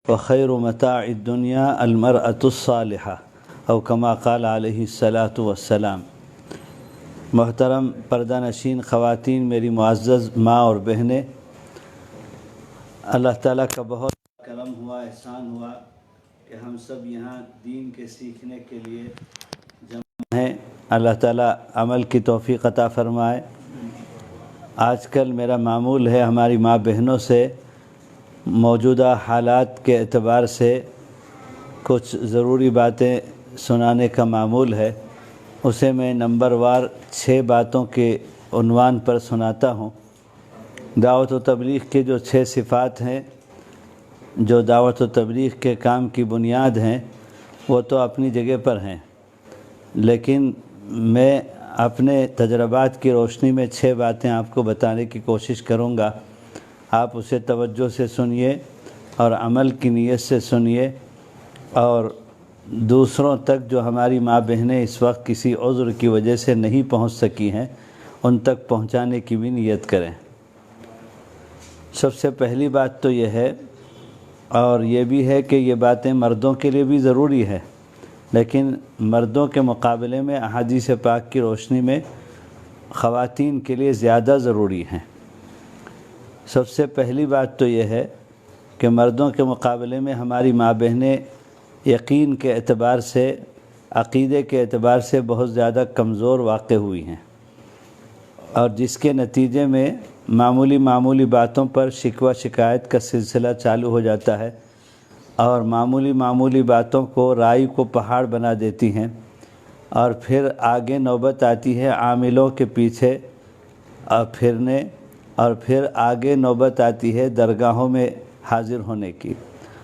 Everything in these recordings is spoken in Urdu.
وخیر متاع الدنیا المرأة الصالحہ او کما قال علیہ الصلاۃ والسلام۔ محترم پردہ نشین خواتین، میری معزز ماں اور بہنیں، اللہ تعالیٰ کا بہت کرم ہوا، احسان ہوا کہ ہم سب یہاں دین کے سیکھنے کے لیے جمع ہیں۔ اللہ تعالیٰ عمل کی توفیق عطا فرمائے۔ آج کل میرا معمول ہے ہماری ماں بہنوں سے موجودہ حالات کے اعتبار سے کچھ ضروری باتیں سنانے کا معمول ہے۔ اسے میں نمبر وار 6 باتوں کے عنوان پر سناتا ہوں۔ دعوت و تبلیغ کے جو 6 صفات ہیں، جو دعوت و تبلیغ کے کام کی بنیاد ہیں، وہ تو اپنی جگہ پر ہیں، لیکن میں اپنے تجربات کی روشنی میں 6 باتیں آپ کو بتانے کی کوشش کروں گا۔ آپ اسے توجہ سے سنیے اور عمل کی نیت سے سنیے، اور دوسروں تک جو ہماری ماں بہنیں اس وقت کسی عذر کی وجہ سے نہیں پہنچ سکی ہیں، ان تک پہنچانے کی بھی نیت کریں۔ سب سے پہلی بات تو یہ ہے، اور یہ بھی ہے کہ یہ باتیں مردوں کے لیے بھی ضروری ہے، لیکن مردوں کے مقابلے میں احادیث پاک کی روشنی میں خواتین کے لیے زیادہ ضروری ہیں۔ سب سے پہلی بات تو یہ ہے کہ مردوں کے مقابلے میں ہماری ماں بہنیں یقین کے اعتبار سے، عقیدے کے اعتبار سے بہت زیادہ کمزور واقع ہوئی ہیں، اور جس کے نتیجے میں معمولی باتوں پر شکوہ شکایت کا سلسلہ چالو ہو جاتا ہے، اور معمولی باتوں کو رائی کو پہاڑ بنا دیتی ہیں، اور پھر آگے نوبت آتی ہے عاملوں کے پیچھے اور پھرنے، اور پھر آگے نوبت آتی ہے درگاہوں میں حاضر ہونے کی،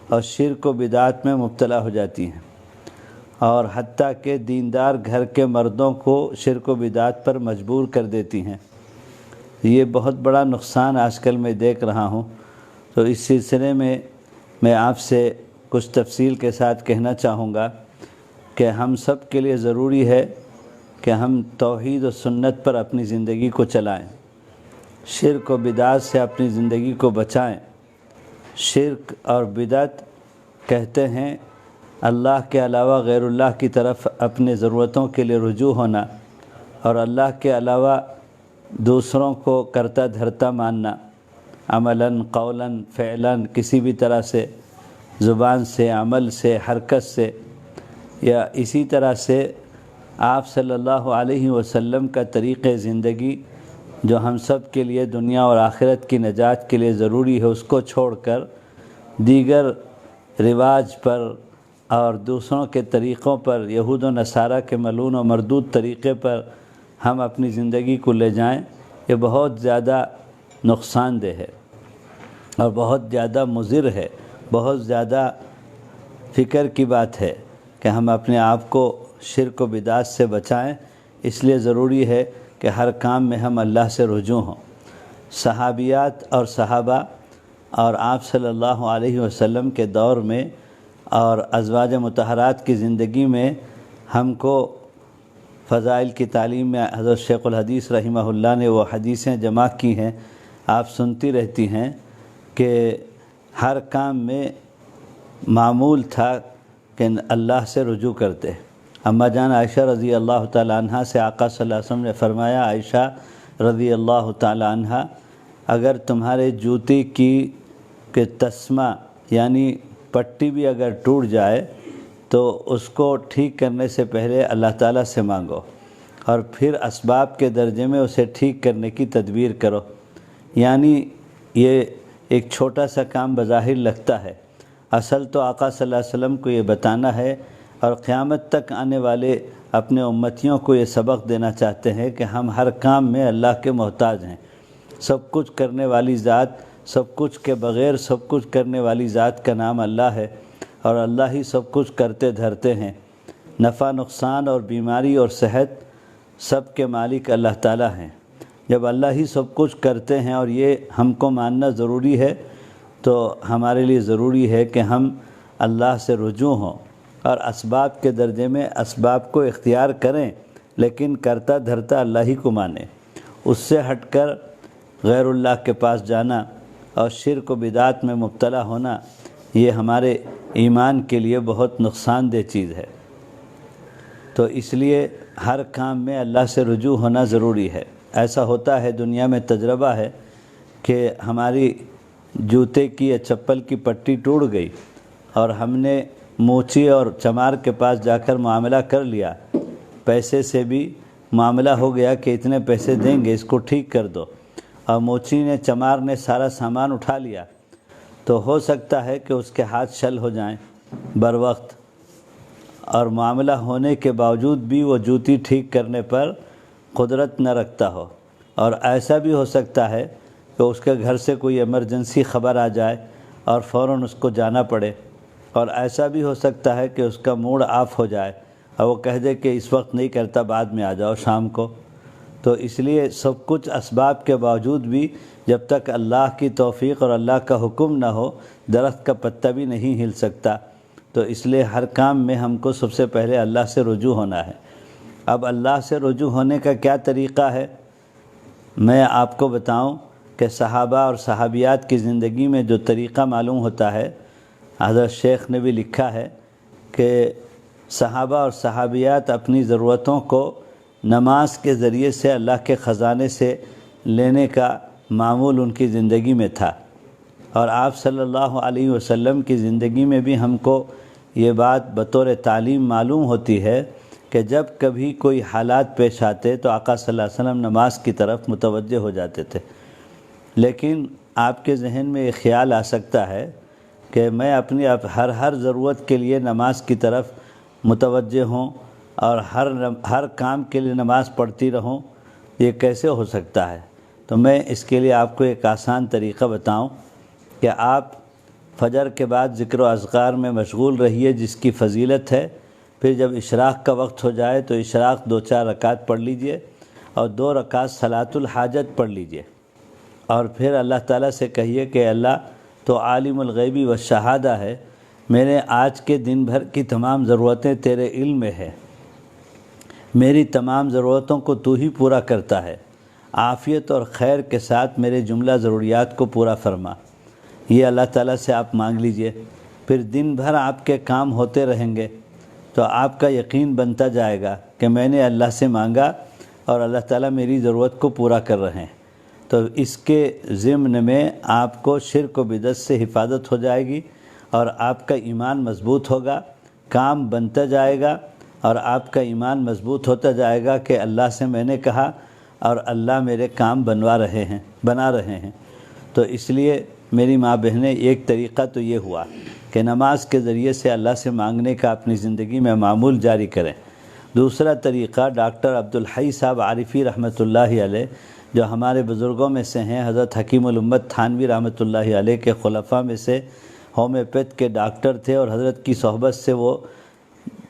اور شرک و بدعات میں مبتلا ہو جاتی ہیں، اور حتیٰ کہ دیندار گھر کے مردوں کو شرک و بدعات پر مجبور کر دیتی ہیں۔ یہ بہت بڑا نقصان آج کل میں دیکھ رہا ہوں۔ تو اس سلسلے میں آپ سے کچھ تفصیل کے ساتھ کہنا چاہوں گا کہ ہم سب کے لیے ضروری ہے کہ ہم توحید و سنت پر اپنی زندگی کو چلائیں، شرک و بدعات سے اپنی زندگی کو بچائیں۔ شرک اور بدعت کہتے ہیں اللہ کے علاوہ غیر اللہ کی طرف اپنے ضرورتوں کے لیے رجوع ہونا، اور اللہ کے علاوہ دوسروں کو کرتا دھرتا ماننا، عملاً قولاً فعلاً، کسی بھی طرح سے، زبان سے، عمل سے، حرکت سے، یا اسی طرح سے آپ صلی اللہ علیہ وسلم کا طریق زندگی جو ہم سب کے لیے دنیا اور آخرت کی نجات کے لیے ضروری ہے، اس کو چھوڑ کر دیگر رواج پر اور دوسروں کے طریقوں پر، یہود و نصارہ کے ملعون و مردود طریقے پر ہم اپنی زندگی کو لے جائیں، یہ بہت زیادہ نقصان دہ ہے اور بہت زیادہ مضر ہے، بہت زیادہ فکر کی بات ہے کہ ہم اپنے آپ کو شرک و بدعات سے بچائیں۔ اس لیے ضروری ہے کہ ہر کام میں ہم اللہ سے رجوع ہوں۔ صحابیات اور صحابہ اور آپ صلی اللہ علیہ وسلم کے دور میں اور ازواج مطہرات کی زندگی میں ہم کو فضائل کی تعلیم میں حضرت شیخ الحدیث رحمہ اللہ نے وہ حدیثیں جمع کی ہیں، آپ سنتی رہتی ہیں کہ ہر کام میں معمول تھا کہ اللہ سے رجوع کرتے۔ اماں جان عائشہ رضی اللہ تعالی عنہ سے آقا صلی اللہ علیہ وسلم نے فرمایا، عائشہ رضی اللہ تعالی عنہ، اگر تمہارے جوتی کی تسمہ یعنی پٹی بھی اگر ٹوٹ جائے تو اس کو ٹھیک کرنے سے پہلے اللہ تعالیٰ سے مانگو، اور پھر اسباب کے درجے میں اسے ٹھیک کرنے کی تدبیر کرو۔ یعنی یہ ایک چھوٹا سا کام بظاہر لگتا ہے، اصل تو آقا صلی اللہ علیہ وسلم کو یہ بتانا ہے، اور قیامت تک آنے والے اپنے امتیوں کو یہ سبق دینا چاہتے ہیں کہ ہم ہر کام میں اللہ کے محتاج ہیں۔ سب کچھ کرنے والی ذات، سب کچھ کے بغیر سب کچھ کرنے والی ذات کا نام اللہ ہے، اور اللہ ہی سب کچھ کرتے دھرتے ہیں۔ نفع نقصان اور بیماری اور صحت سب کے مالک اللہ تعالیٰ ہیں۔ جب اللہ ہی سب کچھ کرتے ہیں اور یہ ہم کو ماننا ضروری ہے، تو ہمارے لیے ضروری ہے کہ ہم اللہ سے رجوع ہوں اور اسباب کے درجے میں اسباب کو اختیار کریں، لیکن کرتا دھرتا اللہ ہی کو مانیں۔ اس سے ہٹ کر غیر اللہ کے پاس جانا اور شرک و بدعات میں مبتلا ہونا، یہ ہمارے ایمان کے لیے بہت نقصان دہ چیز ہے۔ تو اس لیے ہر کام میں اللہ سے رجوع ہونا ضروری ہے۔ ایسا ہوتا ہے، دنیا میں تجربہ ہے کہ ہماری جوتے کی یا چپل کی پٹی ٹوٹ گئی اور ہم نے موچی اور چمار کے پاس جا کر معاملہ کر لیا، پیسے سے بھی معاملہ ہو گیا کہ اتنے پیسے دیں گے، اس کو ٹھیک کر دو، اور موچی نے چمار نے سارا سامان اٹھا لیا، تو ہو سکتا ہے کہ اس کے ہاتھ شل ہو جائیں بر وقت، اور معاملہ ہونے کے باوجود بھی وہ جوتی ٹھیک کرنے پر قدرت نہ رکھتا ہو۔ اور ایسا بھی ہو سکتا ہے کہ اس کے گھر سے کوئی ایمرجنسی خبر آ جائے اور فوراً اس کو جانا پڑے، اور ایسا بھی ہو سکتا ہے کہ اس کا موڈ آف ہو جائے اور وہ کہہ دے کہ اس وقت نہیں کرتا، بعد میں آ جاؤ شام کو۔ تو اس لیے سب کچھ اسباب کے باوجود بھی جب تک اللہ کی توفیق اور اللہ کا حکم نہ ہو، درخت کا پتہ بھی نہیں ہل سکتا۔ تو اس لیے ہر کام میں ہم کو سب سے پہلے اللہ سے رجوع ہونا ہے۔ اب اللہ سے رجوع ہونے کا کیا طریقہ ہے، میں آپ کو بتاؤں کہ صحابہ اور صحابیات کی زندگی میں جو طریقہ معلوم ہوتا ہے، حضرت شیخ نے بھی لکھا ہے کہ صحابہ اور صحابیات اپنی ضرورتوں کو نماز کے ذریعے سے اللہ کے خزانے سے لینے کا معمول ان کی زندگی میں تھا، اور آپ صلی اللہ علیہ وسلم کی زندگی میں بھی ہم کو یہ بات بطور تعلیم معلوم ہوتی ہے کہ جب کبھی کوئی حالات پیش آتے تو آقا صلی اللہ علیہ وسلم نماز کی طرف متوجہ ہو جاتے تھے۔ لیکن آپ کے ذہن میں یہ خیال آ سکتا ہے کہ میں اپنی ہر ضرورت کے لیے نماز کی طرف متوجہ ہوں اور ہر کام کے لیے نماز پڑھتی رہوں، یہ کیسے ہو سکتا ہے؟ تو میں اس کے لیے آپ کو ایک آسان طریقہ بتاؤں کہ آپ فجر کے بعد ذکر و اذکار میں مشغول رہیے، جس کی فضیلت ہے۔ پھر جب اشراق کا وقت ہو جائے تو اشراق 2-4 رکعت پڑھ لیجئے اور 2 رکعت صلاۃ الحاجت پڑھ لیجئے، اور پھر اللہ تعالیٰ سے کہیے کہ اللہ تو عالم الغیبی والشہادہ ہے، میرے آج کے دن بھر کی تمام ضرورتیں تیرے علم میں ہے، میری تمام ضرورتوں کو تو ہی پورا کرتا ہے، عافیت اور خیر کے ساتھ میرے جملہ ضروریات کو پورا فرما۔ یہ اللہ تعالیٰ سے آپ مانگ لیجئے۔ پھر دن بھر آپ کے کام ہوتے رہیں گے تو آپ کا یقین بنتا جائے گا کہ میں نے اللہ سے مانگا اور اللہ تعالیٰ میری ضرورت کو پورا کر رہے ہیں۔ تو اس کے ضمن میں آپ کو شرک و بدعت سے حفاظت ہو جائے گی اور آپ کا ایمان مضبوط ہوگا، کام بنتا جائے گا اور آپ کا ایمان مضبوط ہوتا جائے گا کہ اللہ سے میں نے کہا اور اللہ میرے کام بنا رہے ہیں۔ تو اس لیے میری ماں بہنیں، ایک طریقہ تو یہ ہوا کہ نماز کے ذریعے سے اللہ سے مانگنے کا اپنی زندگی میں معمول جاری کریں۔ دوسرا طریقہ ڈاکٹر عبدالحی صاحب عارفی رحمۃ اللہ علیہ، جو ہمارے بزرگوں میں سے ہیں، حضرت حکیم الامت تھانوی رحمۃ اللہ علیہ کے خلفاء میں سے ہومیوپیتھ کے ڈاکٹر تھے، اور حضرت کی صحبت سے وہ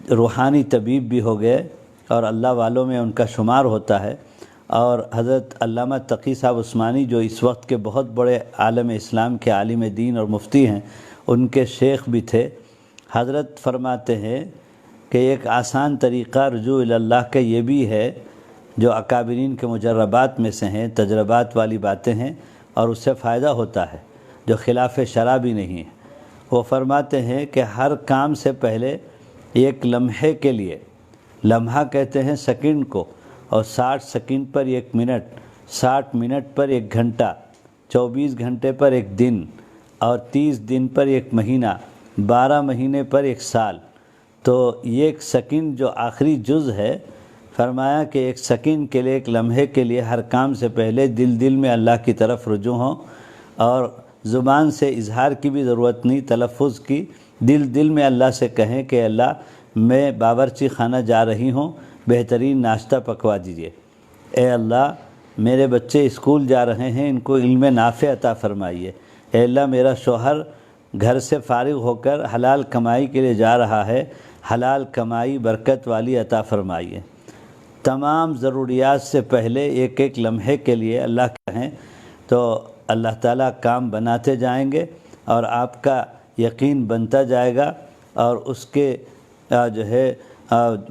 روحانی طبیب بھی ہو گئے اور اللہ والوں میں ان کا شمار ہوتا ہے۔ اور حضرت علامہ تقی صاحب عثمانی، جو اس وقت کے بہت بڑے عالم اسلام کے عالم دین اور مفتی ہیں، ان کے شیخ بھی تھے۔ حضرت فرماتے ہیں کہ ایک آسان طریقہ رجوع اللہ کا یہ بھی ہے، جو اکابرین کے مجربات میں سے ہیں، تجربات والی باتیں ہیں، اور اس سے فائدہ ہوتا ہے، جو خلاف شرع بھی نہیں ہے۔ وہ فرماتے ہیں کہ ہر کام سے پہلے ایک لمحے کے لیے، لمحہ کہتے ہیں سیکنڈ کو، اور 60 سیکنڈ پر 1 منٹ، 60 منٹ پر 1 گھنٹہ، 24 گھنٹے پر 1 دن، اور 30 دن پر 1 مہینہ، 12 مہینے پر 1 سال۔ تو یہ 1 سیکنڈ جو آخری جز ہے، فرمایا کہ 1 سیکنڈ کے لیے، 1 لمحے کے لیے ہر کام سے پہلے دل میں اللہ کی طرف رجوع ہوں، اور زبان سے اظہار کی بھی ضرورت نہیں، تلفظ کی، دل میں اللہ سے کہیں کہ اللہ میں باورچی خانہ جا رہی ہوں، بہترین ناشتہ پکوا دیجئے۔ اے اللہ میرے بچے اسکول جا رہے ہیں، ان کو علم نافع عطا فرمائیے۔ اے اللہ میرا شوہر گھر سے فارغ ہو کر حلال کمائی کے لیے جا رہا ہے، حلال کمائی برکت والی عطا فرمائیے۔ تمام ضروریات سے پہلے ایک لمحے کے لیے اللہ کہیں تو اللہ تعالیٰ کام بناتے جائیں گے اور آپ کا یقین بنتا جائے گا، اور اس کے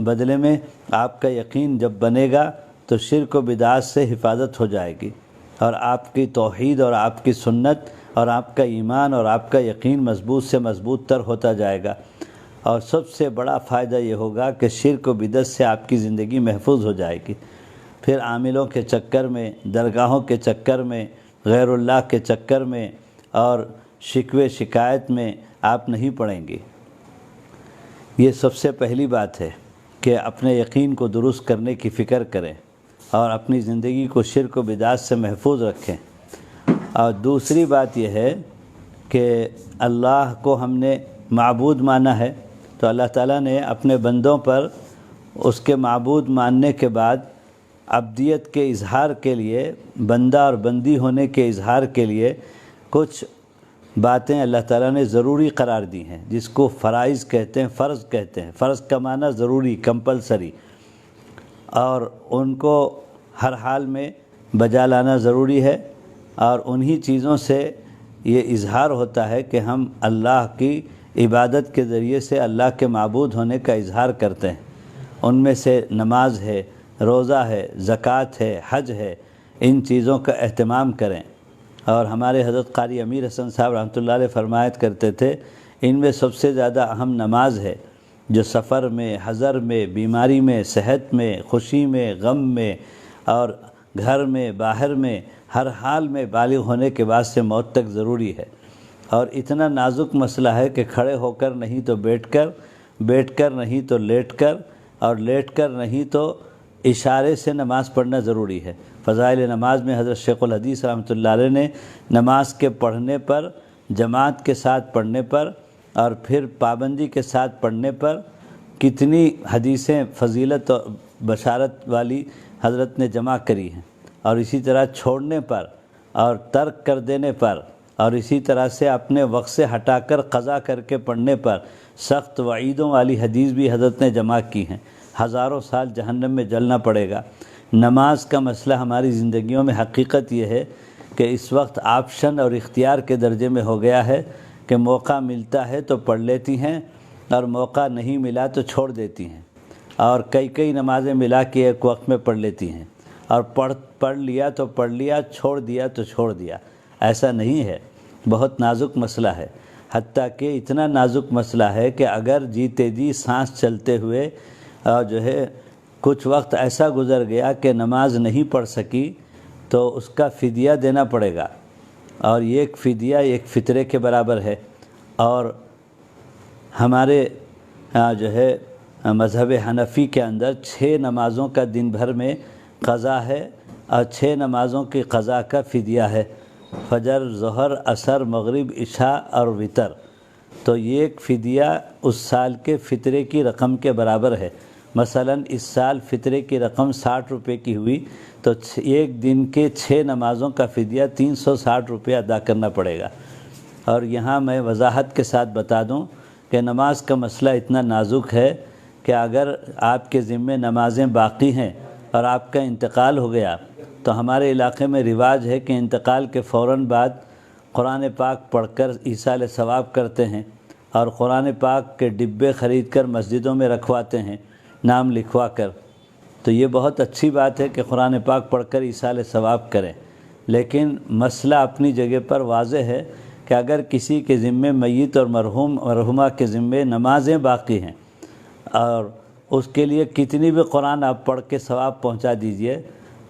بدلے میں آپ کا یقین جب بنے گا تو شرک و بدعات سے حفاظت ہو جائے گی، اور آپ کی توحید اور آپ کی سنت اور آپ کا ایمان اور آپ کا یقین مضبوط سے مضبوط تر ہوتا جائے گا، اور سب سے بڑا فائدہ یہ ہوگا کہ شرک و بدعت سے آپ کی زندگی محفوظ ہو جائے گی۔ پھر عاملوں کے چکر میں، درگاہوں کے چکر میں، غیر اللہ کے چکر میں اور شکوے شکایت میں آپ نہیں پڑیں گے۔ یہ سب سے پہلی بات ہے کہ اپنے یقین کو درست کرنے کی فکر کریں اور اپنی زندگی کو شرک و بدعت سے محفوظ رکھیں۔ اور دوسری بات یہ ہے کہ اللہ کو ہم نے معبود مانا ہے، تو اللہ تعالیٰ نے اپنے بندوں پر اس کے معبود ماننے کے بعد عبدیت کے اظہار کے لیے، بندہ اور بندی ہونے کے اظہار کے لیے کچھ باتیں اللہ تعالیٰ نے ضروری قرار دی ہیں، جس کو فرائض کہتے ہیں، فرض کہتے ہیں۔ فرض کا معنی ضروری، کمپلسری، اور ان کو ہر حال میں بجا لانا ضروری ہے، اور انہی چیزوں سے یہ اظہار ہوتا ہے کہ ہم اللہ کی عبادت کے ذریعے سے اللہ کے معبود ہونے کا اظہار کرتے ہیں۔ ان میں سے نماز ہے، روزہ ہے، زکوٰۃ ہے، حج ہے، ان چیزوں کا اہتمام کریں۔ اور ہمارے حضرت قاری امیر حسن صاحب رحمۃ اللہ علیہ فرمایت کرتے تھے، ان میں سب سے زیادہ اہم نماز ہے، جو سفر میں، حضر میں، بیماری میں، صحت میں، خوشی میں، غم میں، اور گھر میں، باہر میں، ہر حال میں بالغ ہونے کے بعد سے موت تک ضروری ہے۔ اور اتنا نازک مسئلہ ہے کہ کھڑے ہو کر نہیں تو بیٹھ کر، بیٹھ کر نہیں تو لیٹ کر، اور لیٹ کر نہیں تو اشارے سے نماز پڑھنا ضروری ہے۔ فضائل نماز میں حضرت شیخ الحدیث رحمۃ اللہ علیہ نے نماز کے پڑھنے پر، جماعت کے ساتھ پڑھنے پر اور پھر پابندی کے ساتھ پڑھنے پر کتنی حدیثیں فضیلت اور بشارت والی حضرت نے جمع کری ہیں، اور اسی طرح چھوڑنے پر اور ترک کر دینے پر، اور اسی طرح سے اپنے وقت سے ہٹا کر قضا کر کے پڑھنے پر سخت وعیدوں والی حدیث بھی حضرت نے جمع کی ہیں۔ ہزاروں سال جہنم میں جلنا پڑے گا۔ نماز کا مسئلہ ہماری زندگیوں میں حقیقت یہ ہے کہ اس وقت آپشن اور اختیار کے درجے میں ہو گیا ہے کہ موقع ملتا ہے تو پڑھ لیتی ہیں، اور موقع نہیں ملا تو چھوڑ دیتی ہیں، اور کئی نمازیں ملا کے ایک وقت میں پڑھ لیتی ہیں، اور پڑھ لیا تو پڑھ لیا، چھوڑ دیا تو چھوڑ دیا۔ ایسا نہیں ہے، بہت نازک مسئلہ ہے، حتیٰ کہ اتنا نازک مسئلہ ہے کہ اگر جیتے جی سانس چلتے ہوئے جو ہے کچھ وقت ایسا گزر گیا کہ نماز نہیں پڑھ سکی تو اس کا فدیہ دینا پڑے گا، اور یہ ایک فدیہ ایک فطرے کے برابر ہے۔ اور ہمارے جو ہے مذہب حنفی کے اندر 6 نمازوں کا دن بھر میں قضا ہے، اور 6 نمازوں کی قضا کا فدیہ ہے، فجر، ظہر، عصر، مغرب، عشاء اور وتر۔ تو یہ ایک فدیہ اس سال کے فطرے کی رقم کے برابر ہے۔ مثلا اس سال فطرے کی رقم 60 روپے کی ہوئی تو ایک دن کے 6 نمازوں کا فدیہ 360 روپے ادا کرنا پڑے گا۔ اور یہاں میں وضاحت کے ساتھ بتا دوں کہ نماز کا مسئلہ اتنا نازک ہے کہ اگر آپ کے ذمے نمازیں باقی ہیں اور آپ کا انتقال ہو گیا تو ہمارے علاقے میں رواج ہے کہ انتقال کے فوراً بعد قرآن پاک پڑھ کر ایصال ثواب کرتے ہیں، اور قرآن پاک کے ڈبے خرید کر مسجدوں میں رکھواتے ہیں نام لکھوا کر۔ تو یہ بہت اچھی بات ہے کہ قرآن پاک پڑھ کر ایصال ثواب کریں، لیکن مسئلہ اپنی جگہ پر واضح ہے کہ اگر کسی کے ذمے میت اور مرحومہ کے ذمے نمازیں باقی ہیں، اور اس کے لیے کتنی بھی قرآن آپ پڑھ کے ثواب پہنچا دیجئے،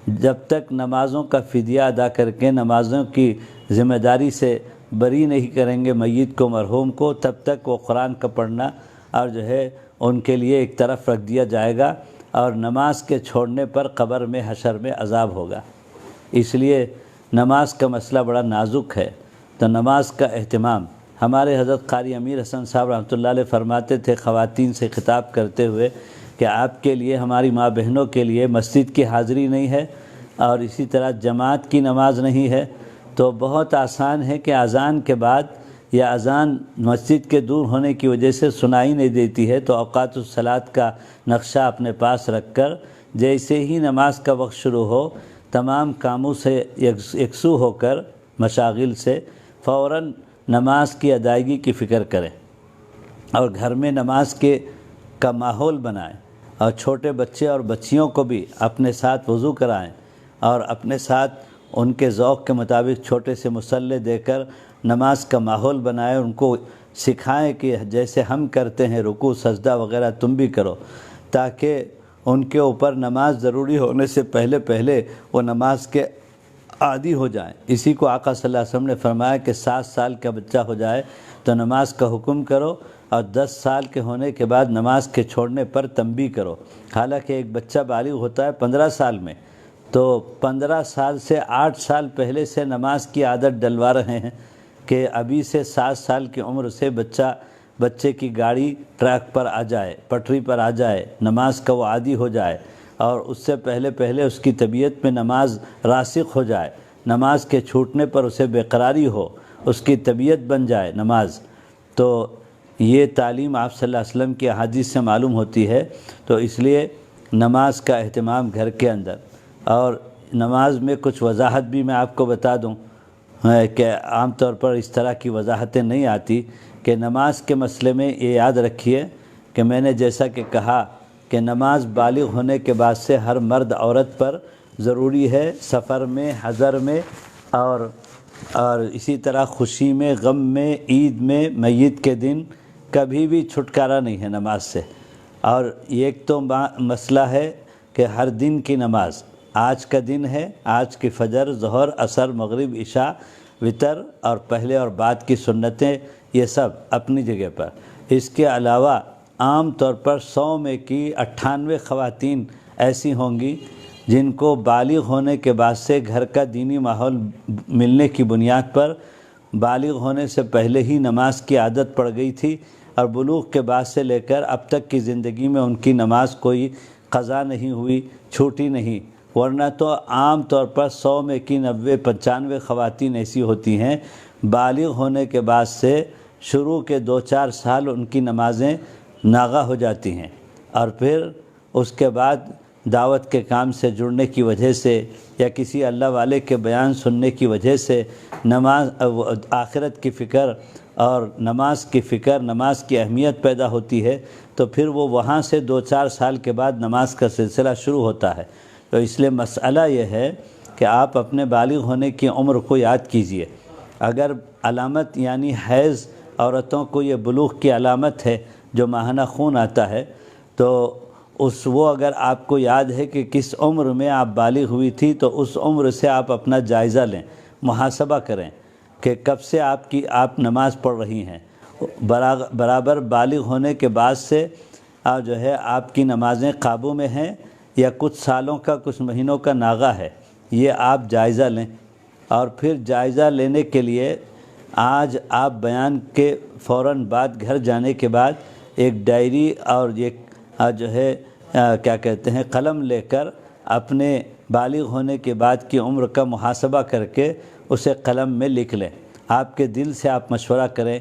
جب تک نمازوں کا فدیہ ادا کر کے نمازوں کی ذمہ داری سے بری نہیں کریں گے میت کو، مرحوم کو، تب تک وہ قرآن کا پڑھنا اور جو ہے ان کے لیے ایک طرف رکھ دیا جائے گا، اور نماز کے چھوڑنے پر قبر میں، حشر میں عذاب ہوگا۔ اس لیے نماز کا مسئلہ بڑا نازک ہے۔ تو نماز کا اہتمام، ہمارے حضرت قاری امیر حسن صاحب رحمۃ اللہ علیہ فرماتے تھے خواتین سے خطاب کرتے ہوئے کہ آپ کے لیے، ہماری ماں بہنوں کے لیے مسجد کی حاضری نہیں ہے، اور اسی طرح جماعت کی نماز نہیں ہے، تو بہت آسان ہے کہ اذان کے بعد یا اذان مسجد کے دور ہونے کی وجہ سے سنائی نہیں دیتی ہے، تو اوقات الصلاۃ کا نقشہ اپنے پاس رکھ کر جیسے ہی نماز کا وقت شروع ہو، تمام کاموں سے یکسو ہو کر، مشاغل سے فوراً نماز کی ادائیگی کی فکر کریں، اور گھر میں نماز کا ماحول بنائیں، اور چھوٹے بچے اور بچیوں کو بھی اپنے ساتھ وضو کرائیں، اور اپنے ساتھ ان کے ذوق کے مطابق چھوٹے سے مصلے دے کر نماز کا ماحول بنائیں، ان کو سکھائیں کہ جیسے ہم کرتے ہیں رکوع سجدہ وغیرہ تم بھی کرو، تاکہ ان کے اوپر نماز ضروری ہونے سے پہلے وہ نماز کے عادی ہو جائیں۔ اسی کو آقا صلی اللہ علیہ وسلم نے فرمایا کہ 7 سال کا بچہ ہو جائے تو نماز کا حکم کرو، اور 10 سال کے ہونے کے بعد نماز کے چھوڑنے پر تنبیہ کرو۔ حالانکہ ایک بچہ بالغ ہوتا ہے 15 سال میں، تو 15 سال سے 8 سال پہلے سے نماز کی عادت ڈلوا رہے ہیں کہ ابھی سے 7 سال کی عمر سے بچے کی گاڑی ٹریک پر آ جائے، پٹری پر آ جائے، نماز کا وہ عادی ہو جائے، اور اس سے پہلے اس کی طبیعت میں نماز راسخ ہو جائے، نماز کے چھوٹنے پر اسے بے قراری ہو، اس کی طبیعت بن جائے نماز۔ تو یہ تعلیم آپ صلی اللہ علیہ وسلم کی احادیث سے معلوم ہوتی ہے۔ تو اس لیے نماز کا اہتمام گھر کے اندر، اور نماز میں کچھ وضاحت بھی میں آپ کو بتا دوں کہ عام طور پر اس طرح کی وضاحتیں نہیں آتی، کہ نماز کے مسئلے میں یہ یاد رکھیے کہ میں نے جیسا کہ کہا کہ نماز بالغ ہونے کے بعد سے ہر مرد عورت پر ضروری ہے، سفر میں، حضر میں، اور اسی طرح خوشی میں، غم میں، عید میں، میت کے دن کبھی بھی چھٹکارا نہیں ہے نماز سے۔ اور ایک تو مسئلہ ہے کہ ہر دن کی نماز، آج کا دن ہے، آج کی فجر، ظہر، عصر، مغرب، عشاء، وتر، اور پہلے اور بعد کی سنتیں، یہ سب اپنی جگہ پر۔ اس کے علاوہ عام طور پر 100 میں کی 98 خواتین ایسی ہوں گی جن کو بالغ ہونے کے بعد سے گھر کا دینی ماحول ملنے کی بنیاد پر بالغ ہونے سے پہلے ہی نماز کی عادت پڑ گئی تھی، اور بلوغ کے بعد سے لے کر اب تک کی زندگی میں ان کی نماز کوئی قضا نہیں ہوئی، چھوٹی نہیں۔ ورنہ تو عام طور پر 100 میں کی 90-95 خواتین ایسی ہوتی ہیں بالغ ہونے کے بعد سے شروع کے 2-4 سال ان کی نمازیں ناغہ ہو جاتی ہیں، اور پھر اس کے بعد دعوت کے کام سے جڑنے کی وجہ سے یا کسی اللہ والے کے بیان سننے کی وجہ سے نماز، آخرت کی فکر اور نماز کی فکر، نماز کی اہمیت پیدا ہوتی ہے، تو پھر وہ وہاں سے 2-4 سال کے بعد نماز کا سلسلہ شروع ہوتا ہے۔ تو اس لیے مسئلہ یہ ہے کہ آپ اپنے بالغ ہونے کی عمر کو یاد کیجئے۔ اگر علامت یعنی حیض، عورتوں کو یہ بلوغ کی علامت ہے جو ماہانہ خون آتا ہے، تو وہ اگر آپ کو یاد ہے کہ کس عمر میں آپ بالغ ہوئی تھی، تو اس عمر سے آپ اپنا جائزہ لیں، محاسبہ کریں کہ کب سے آپ نماز پڑھ رہی ہیں۔ برابر بالغ ہونے کے بعد سے جو ہے آپ کی نمازیں قابو میں ہیں، یا کچھ سالوں کا، کچھ مہینوں کا ناغہ ہے، یہ آپ جائزہ لیں۔ اور پھر جائزہ لینے کے لیے آج آپ بیان کے فوراً بعد گھر جانے کے بعد ایک ڈائری اور ایک جو ہے کیا کہتے ہیں قلم لے کر اپنے بالغ ہونے کے بعد کی عمر کا محاسبہ کر کے اسے قلم میں لکھ لیں۔ آپ کے دل سے آپ مشورہ کریں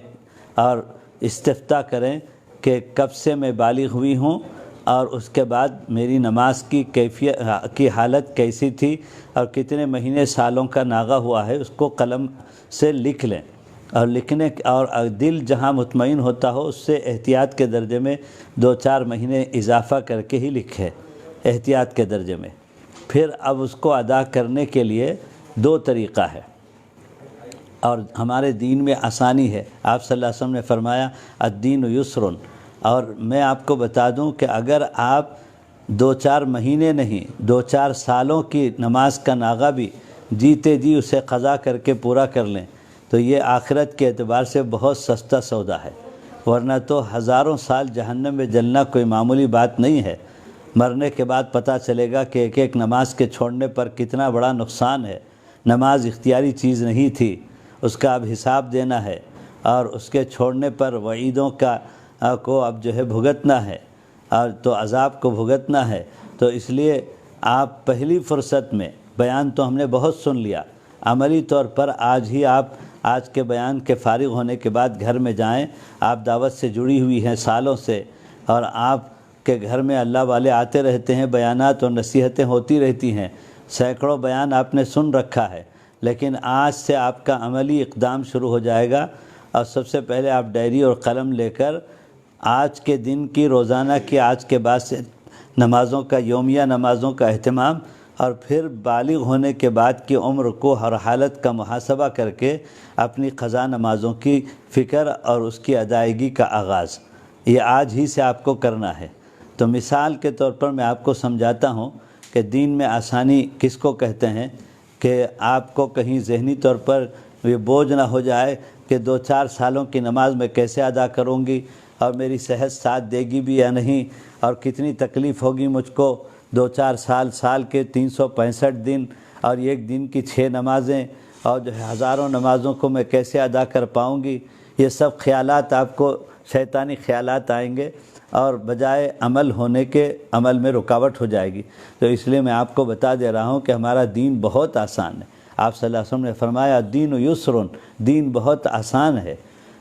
اور استفتاء کریں کہ کب سے میں بالغ ہوئی ہوں، اور اس کے بعد میری نماز کی کیفیت کی حالت کیسی تھی، اور کتنے مہینے سالوں کا ناغہ ہوا ہے، اس کو قلم سے لکھ لیں۔ اور لکھنے اور دل جہاں مطمئن ہوتا ہو اس سے احتیاط کے درجے میں 2-4 مہینے اضافہ کر کے ہی لکھے، احتیاط کے درجے میں۔ پھر اب اس کو ادا کرنے کے لیے 2 طریقہ ہے، اور ہمارے دین میں آسانی ہے۔ آپ صلی اللہ علیہ وسلم نے فرمایا الدین یسر، اور میں آپ کو بتا دوں کہ اگر آپ 2-4 مہینے نہیں 2-4 سالوں کی نماز کا ناغہ بھی جیتے جی اسے قضا کر کے پورا کر لیں، تو یہ آخرت کے اعتبار سے بہت سستا سودا ہے۔ ورنہ تو ہزاروں سال جہنم میں جلنا کوئی معمولی بات نہیں ہے۔ مرنے کے بعد پتہ چلے گا کہ ایک نماز کے چھوڑنے پر کتنا بڑا نقصان ہے۔ نماز اختیاری چیز نہیں تھی، اس کا اب حساب دینا ہے، اور اس کے چھوڑنے پر وعیدوں کو اب جو ہے بھگتنا ہے، اور تو عذاب کو بھگتنا ہے۔ تو اس لیے آپ پہلی فرصت میں، بیان تو ہم نے بہت سن لیا، عملی طور پر آج کے بیان کے فارغ ہونے کے بعد گھر میں جائیں۔ آپ دعوت سے جڑی ہوئی ہیں سالوں سے، اور آپ کے گھر میں اللہ والے آتے رہتے ہیں، بیانات اور نصیحتیں ہوتی رہتی ہیں، سینکڑوں بیان آپ نے سن رکھا ہے، لیکن آج سے آپ کا عملی اقدام شروع ہو جائے گا۔ اور سب سے پہلے آپ ڈائری اور قلم لے کر آج کے دن کی، روزانہ کی، آج کے بعد سے نمازوں کا، یومیہ نمازوں کا اہتمام اور پھر بالغ ہونے کے بعد کی عمر کو ہر حالت کا محاسبہ کر کے اپنی قضا نمازوں کی فکر اور اس کی ادائیگی کا آغاز یہ آج ہی سے آپ کو کرنا ہے۔ تو مثال کے طور پر میں آپ کو سمجھاتا ہوں کہ دین میں آسانی کس کو کہتے ہیں، کہ آپ کو کہیں ذہنی طور پر یہ بوجھ نہ ہو جائے کہ 2-4 سالوں کی نماز میں کیسے ادا کروں گی، اور میری صحت ساتھ دے گی بھی یا نہیں، اور کتنی تکلیف ہوگی مجھ کو 2-4 سال کے 365 دن اور ایک دن کی 6 نمازیں، اور جو ہے ہزاروں نمازوں کو میں کیسے ادا کر پاؤں گی۔ یہ سب خیالات آپ کو شیطانی خیالات آئیں گے اور بجائے عمل ہونے کے عمل میں رکاوٹ ہو جائے گی۔ تو اس لیے میں آپ کو بتا دے رہا ہوں کہ ہمارا دین بہت آسان ہے۔ آپ صلی اللہ علیہ وسلم نے فرمایا دین یسر، دین بہت آسان ہے۔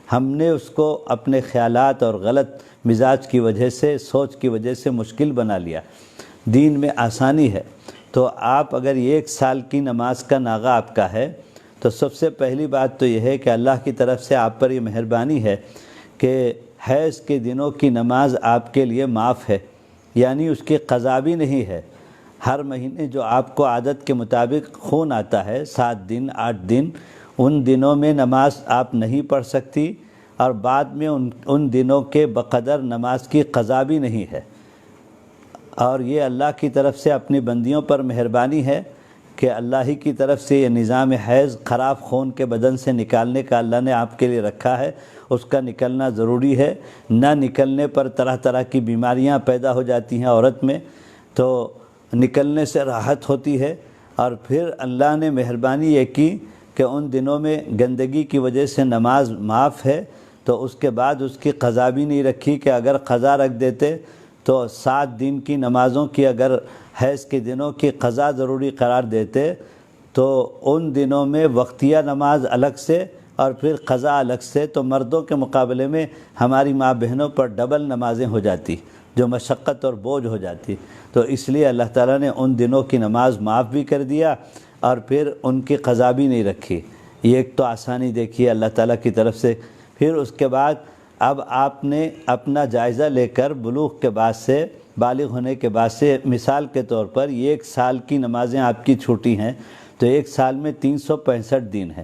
ہم نے اس کو اپنے خیالات اور غلط مزاج کی وجہ سے، سوچ کی وجہ سے مشکل بنا لیا۔ دین میں آسانی ہے۔ تو آپ اگر 1 سال کی نماز کا ناغہ آپ کا ہے تو سب سے پہلی بات تو یہ ہے کہ اللہ کی طرف سے آپ پر یہ مہربانی ہے کہ حیض کے دنوں کی نماز آپ کے لیے معاف ہے، یعنی اس کی قضا بھی نہیں ہے۔ ہر مہینے جو آپ کو عادت کے مطابق خون آتا ہے 7 دن 8 دن، ان دنوں میں نماز آپ نہیں پڑھ سکتی، اور بعد میں ان دنوں کے بقدر نماز کی قضا بھی نہیں ہے۔ اور یہ اللہ کی طرف سے اپنی بندیوں پر مہربانی ہے کہ اللہ ہی کی طرف سے یہ نظام حیض خراب خون کے بدن سے نکالنے کا اللہ نے آپ کے لیے رکھا ہے، اس کا نکلنا ضروری ہے۔ نہ نکلنے پر طرح طرح کی بیماریاں پیدا ہو جاتی ہیں عورت میں، تو نکلنے سے راحت ہوتی ہے۔ اور پھر اللہ نے مہربانی یہ کی کہ ان دنوں میں گندگی کی وجہ سے نماز معاف ہے، تو اس کے بعد اس کی قضا بھی نہیں رکھی کہ اگر قضا رکھ دیتے تو 7 دن کی نمازوں کی اگر حیض کے دنوں کی قضا ضروری قرار دیتے تو ان دنوں میں وقتیہ نماز الگ سے اور پھر قضا الگ سے، تو مردوں کے مقابلے میں ہماری ماں بہنوں پر ڈبل نمازیں ہو جاتی، جو مشقت اور بوجھ ہو جاتی۔ تو اس لیے اللہ تعالیٰ نے ان دنوں کی نماز معاف بھی کر دیا اور پھر ان کی قضا بھی نہیں رکھی۔ یہ ایک تو آسانی دیکھیے اللہ تعالیٰ کی طرف سے۔ پھر اس کے بعد اب آپ نے اپنا جائزہ لے کر بلوغ کے بعد سے، بالغ ہونے کے بعد سے، مثال کے طور پر 1 سال کی نمازیں آپ کی چھوٹی ہیں، تو 1 سال میں 365 دن ہیں،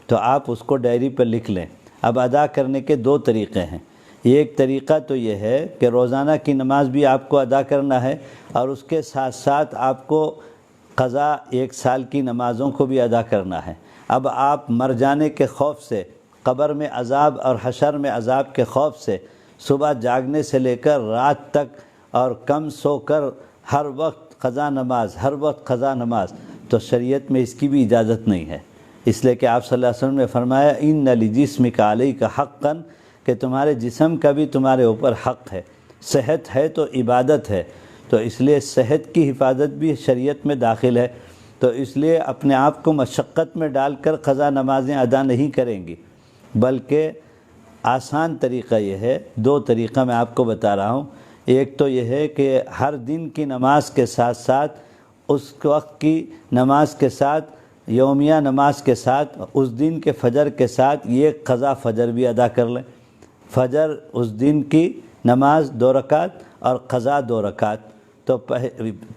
تو آپ اس کو ڈائری پر لکھ لیں۔ اب ادا کرنے کے 2 طریقے ہیں۔ ایک طریقہ تو یہ ہے کہ روزانہ کی نماز بھی آپ کو ادا کرنا ہے، اور اس کے ساتھ ساتھ آپ کو قضا 1 سال کی نمازوں کو بھی ادا کرنا ہے۔ اب آپ مر جانے کے خوف سے، قبر میں عذاب اور حشر میں عذاب کے خوف سے، صبح جاگنے سے لے کر رات تک اور کم سو کر ہر وقت قضا نماز، ہر وقت قضا نماز، تو شریعت میں اس کی بھی اجازت نہیں ہے۔ اس لیے کہ آپ صلی اللہ علیہ وسلم نے فرمایا ان لجسمک علیک حقا، کہ تمہارے جسم کا بھی تمہارے اوپر حق ہے۔ صحت ہے تو عبادت ہے، تو اس لیے صحت کی حفاظت بھی شریعت میں داخل ہے۔ تو اس لیے اپنے آپ کو مشقت میں ڈال کر قضا نمازیں ادا نہیں کریں گی، بلکہ آسان طریقہ یہ ہے۔ 2 طریقہ میں آپ کو بتا رہا ہوں۔ ایک تو یہ ہے کہ ہر دن کی نماز کے ساتھ ساتھ، اس وقت کی نماز کے ساتھ، یومیہ نماز کے ساتھ، اس دن کے فجر کے ساتھ یہ قضا فجر بھی ادا کر لیں۔ فجر اس دن کی نماز 2 رکعت اور قضا 2 رکعت، تو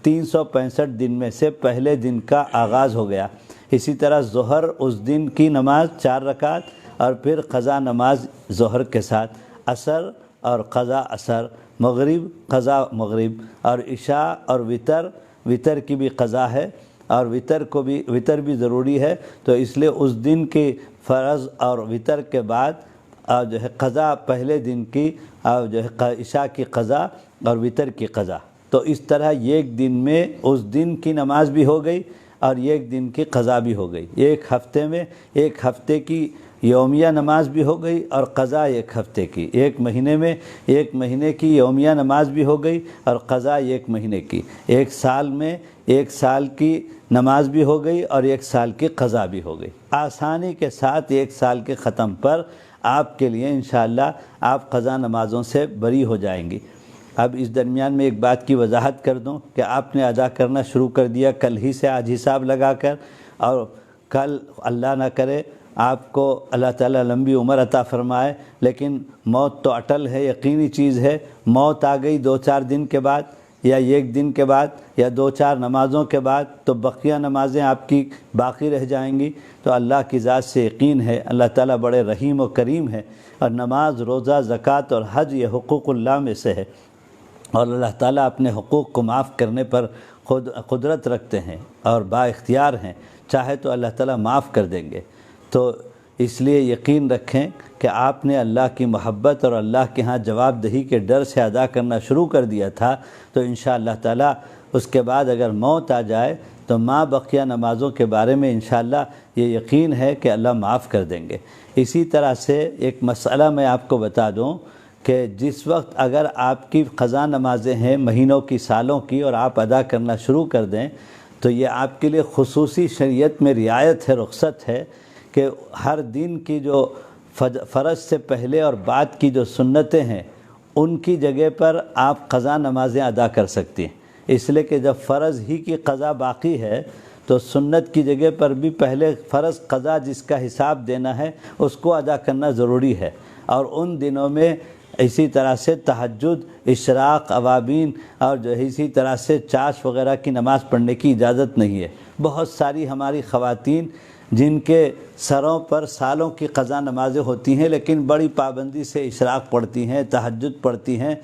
365 دن میں سے پہلے دن کا آغاز ہو گیا۔ اسی طرح ظہر اس دن کی نماز 4 رکعت اور پھر قضا نماز ظہر کے ساتھ، عصر اور قضا عصر، مغرب قضا مغرب، اور عشاء اور وتر کی بھی قضا ہے، اور وتر بھی ضروری ہے۔ تو اس لیے اس دن کی فرض اور وتر کے بعد جو ہے قضا پہلے دن کی، جو ہے عشاء کی قضا اور وتر کی قضا۔ تو اس طرح ایک دن میں اس دن کی نماز بھی ہو گئی اور ایک دن کی قضا بھی ہو گئی۔ ایک ہفتے میں 1 ہفتے کی یومیہ نماز بھی ہو گئی اور قضا 1 ہفتے کی۔ 1 مہینے میں 1 مہینے کی یومیہ نماز بھی ہو گئی اور قضا 1 مہینے کی۔ 1 سال میں 1 سال کی نماز بھی ہو گئی اور 1 سال کی قضا بھی ہو گئی۔ آسانی کے ساتھ 1 سال کے ختم پر آپ کے لیے انشاءاللہ آپ قضا نمازوں سے بری ہو جائیں گی۔ اب اس درمیان میں ایک بات کی وضاحت کر دوں کہ آپ نے ادا کرنا شروع کر دیا کل ہی سے، آج حساب لگا کر، اور کل اللہ نہ کرے آپ کو اللہ تعالیٰ لمبی عمر عطا فرمائے، لیکن موت تو اٹل ہے، یقینی چیز ہے۔ موت آ گئی 2-4 دن کے بعد، یا ایک دن کے بعد یا 2-4 نمازوں کے بعد تو بقیہ نمازیں آپ کی باقی رہ جائیں گی، تو اللہ کی ذات سے یقین ہے اللہ تعالیٰ بڑے رحیم و کریم ہے، اور نماز، روزہ، زکوٰۃ اور حج یہ حقوق اللہ میں سے ہے، اور اللہ تعالیٰ اپنے حقوق کو معاف کرنے پر قدرت رکھتے ہیں اور با اختیار ہیں، چاہے تو اللہ تعالیٰ معاف کر دیں گے۔ تو اس لیے یقین رکھیں کہ آپ نے اللہ کی محبت اور اللہ کے ہاں جواب دہی کے ڈر سے ادا کرنا شروع کر دیا تھا، تو انشاءاللہ تعالیٰ اس کے بعد اگر موت آ جائے تو ماں بقیہ نمازوں کے بارے میں انشاءاللہ یہ یقین ہے کہ اللہ معاف کر دیں گے۔ اسی طرح سے ایک مسئلہ میں آپ کو بتا دوں کہ جس وقت اگر آپ کی قضا نمازیں ہیں مہینوں کی، سالوں کی، اور آپ ادا کرنا شروع کر دیں تو یہ آپ کے لیے خصوصی شریعت میں رعایت ہے، رخصت ہے کہ ہر دن کی جو فرض سے پہلے اور بعد کی جو سنتیں ہیں ان کی جگہ پر آپ قضا نمازیں ادا کر سکتی ہیں، اس لیے کہ جب فرض ہی کی قضا باقی ہے تو سنت کی جگہ پر بھی پہلے فرض قضا جس کا حساب دینا ہے اس کو ادا کرنا ضروری ہے۔ اور ان دنوں میں اسی طرح سے تہجد، اشراق، اوابین اور جو ہے اسی طرح سے چاش وغیرہ کی نماز پڑھنے کی اجازت نہیں ہے۔ بہت ساری ہماری خواتین جن کے سروں پر سالوں کی قضا نمازیں ہوتی ہیں لیکن بڑی پابندی سے اشراق پڑھتی ہیں، تہجد پڑھتی ہیں،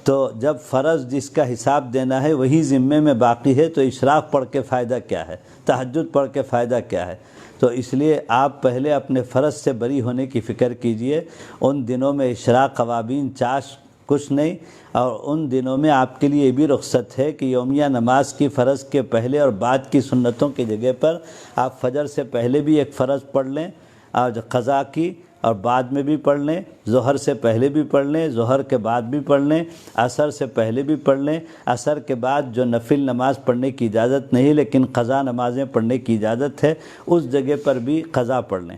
تو جب فرض جس کا حساب دینا ہے وہی ذمے میں باقی ہے تو اشراق پڑھ کے فائدہ کیا ہے، تہجد پڑھ کے فائدہ کیا ہے؟ تو اس لیے آپ پہلے اپنے فرض سے بری ہونے کی فکر کیجئے۔ ان دنوں میں اشراق، اوابین، چاش کچھ نہیں، اور ان دنوں میں آپ کے لیے یہ بھی رخصت ہے کہ یومیہ نماز کی فرض کے پہلے اور بعد کی سنتوں کی جگہ پر آپ فجر سے پہلے بھی ایک فرض پڑھ لیں اور قضا کی، اور بعد میں بھی پڑھ لیں، ظہر سے پہلے بھی پڑھ لیں، ظہر کے بعد بھی پڑھ لیں، عصر سے پہلے بھی پڑھ لیں، عصر کے بعد جو نفل نماز پڑھنے کی اجازت نہیں لیکن قضا نمازیں پڑھنے کی اجازت ہے اس جگہ پر بھی قضا پڑھ لیں۔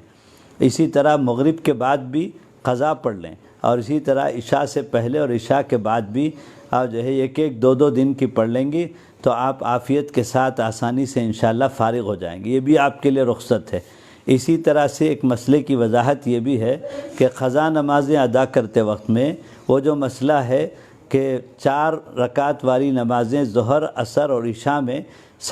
اسی طرح مغرب کے بعد بھی قضا پڑھ لیں، اور اسی طرح عشاء سے پہلے اور عشاء کے بعد بھی جو ہے ایک 2 دن کی پڑھ لیں گی تو آپ عافیت کے ساتھ آسانی سے انشاءاللہ فارغ ہو جائیں گے، یہ بھی آپ کے لیے رخصت ہے۔ اسی طرح سے ایک مسئلے کی وضاحت یہ بھی ہے کہ قضا نمازیں ادا کرتے وقت میں وہ جو مسئلہ ہے کہ 4 رکعت والی نمازیں ظہر، عصر اور عشاء میں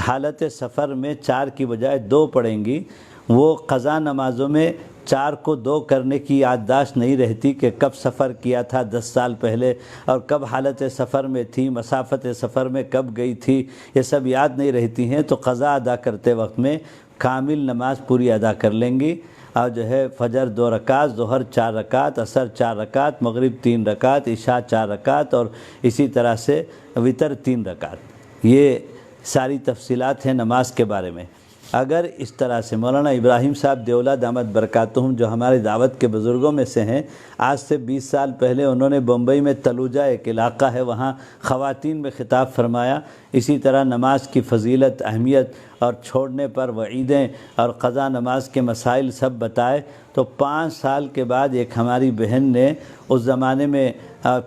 حالت سفر میں 4 کی بجائے 2 پڑھیں گی، وہ قضا نمازوں میں 4 کو 2 کرنے کی یادداشت نہیں رہتی کہ کب سفر کیا تھا 10 سال پہلے اور کب حالت سفر میں تھی، مسافت سفر میں کب گئی تھی، یہ سب یاد نہیں رہتی ہیں، تو قضا ادا کرتے وقت میں کامل نماز پوری ادا کر لیں گی، اور جو ہے فجر 2 رکعت، ظہر 4 رکعت، عصر 4 رکعت، مغرب 3 رکعت، عشاء 4 رکعت، اور اسی طرح سے وتر 3 رکعت۔ یہ ساری تفصیلات ہیں نماز کے بارے میں۔ اگر اس طرح سے مولانا ابراہیم صاحب دیولہ دامت برکاتہم جو ہمارے دعوت کے بزرگوں میں سے ہیں، آج سے 20 سال پہلے انہوں نے بمبئی میں تلوجہ ایک علاقہ ہے وہاں خواتین میں خطاب فرمایا، اسی طرح نماز کی فضیلت، اہمیت اور چھوڑنے پر وعیدیں اور قضا نماز کے مسائل سب بتائے، تو 5 سال کے بعد ایک ہماری بہن نے، اس زمانے میں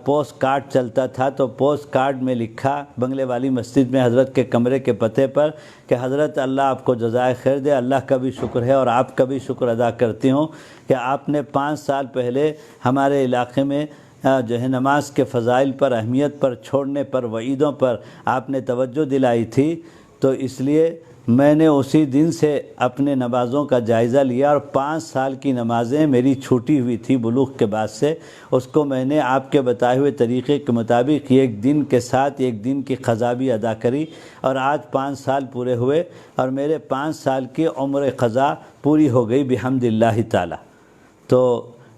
پوسٹ کارڈ چلتا تھا، تو پوسٹ کارڈ میں لکھا بنگلے والی مسجد میں حضرت کے کمرے کے پتے پر کہ حضرت اللہ آپ کو جزائے خیر دے، اللہ کا بھی شکر ہے اور آپ کا بھی شکر ادا کرتی ہوں کہ آپ نے 5 سال پہلے ہمارے علاقے میں جو ہے نماز کے فضائل پر، اہمیت پر، چھوڑنے پر، وعیدوں پر آپ نے توجہ دلائی تھی، تو اس لیے میں نے اسی دن سے اپنے نمازوں کا جائزہ لیا اور 5 سال کی نمازیں میری چھوٹی ہوئی تھی بلوغ کے بعد سے، اس کو میں نے آپ کے بتائے ہوئے طریقے کے مطابق ایک دن کے ساتھ ایک دن کی قضا بھی ادا کری، اور آج 5 سال پورے ہوئے اور میرے 5 سال کی عمر قضا پوری ہو گئی بحمد اللہ تعالی۔ تو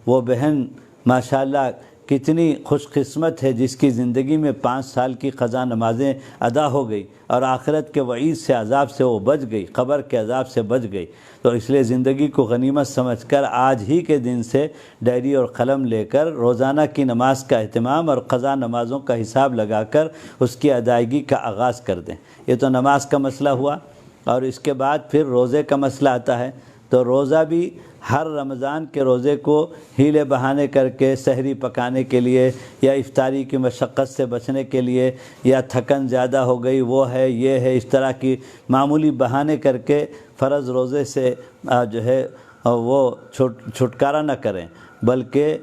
وہ بہن ماشاءاللہ کتنی خوش قسمت ہے جس کی زندگی میں 5 سال کی قضا نمازیں ادا ہو گئی اور آخرت کے وعید سے، عذاب سے وہ بچ گئی، قبر کے عذاب سے بچ گئی۔ تو اس لیے زندگی کو غنیمت سمجھ کر آج ہی کے دن سے ڈائری اور قلم لے کر روزانہ کی نماز کا اہتمام اور قضا نمازوں کا حساب لگا کر اس کی ادائیگی کا آغاز کر دیں۔ یہ تو نماز کا مسئلہ ہوا، اور اس کے بعد پھر روزے کا مسئلہ آتا ہے۔ تو روزہ بھی ہر رمضان کے روزے کو ہیلے بہانے کر کے سحری پکانے کے لیے یا افطاری کی مشقت سے بچنے کے لیے یا تھکن زیادہ ہو گئی وہ ہے یہ ہے، اس طرح کی معمولی بہانے کر کے فرض روزے سے جو ہے وہ چھٹکارا نہ کریں، بلکہ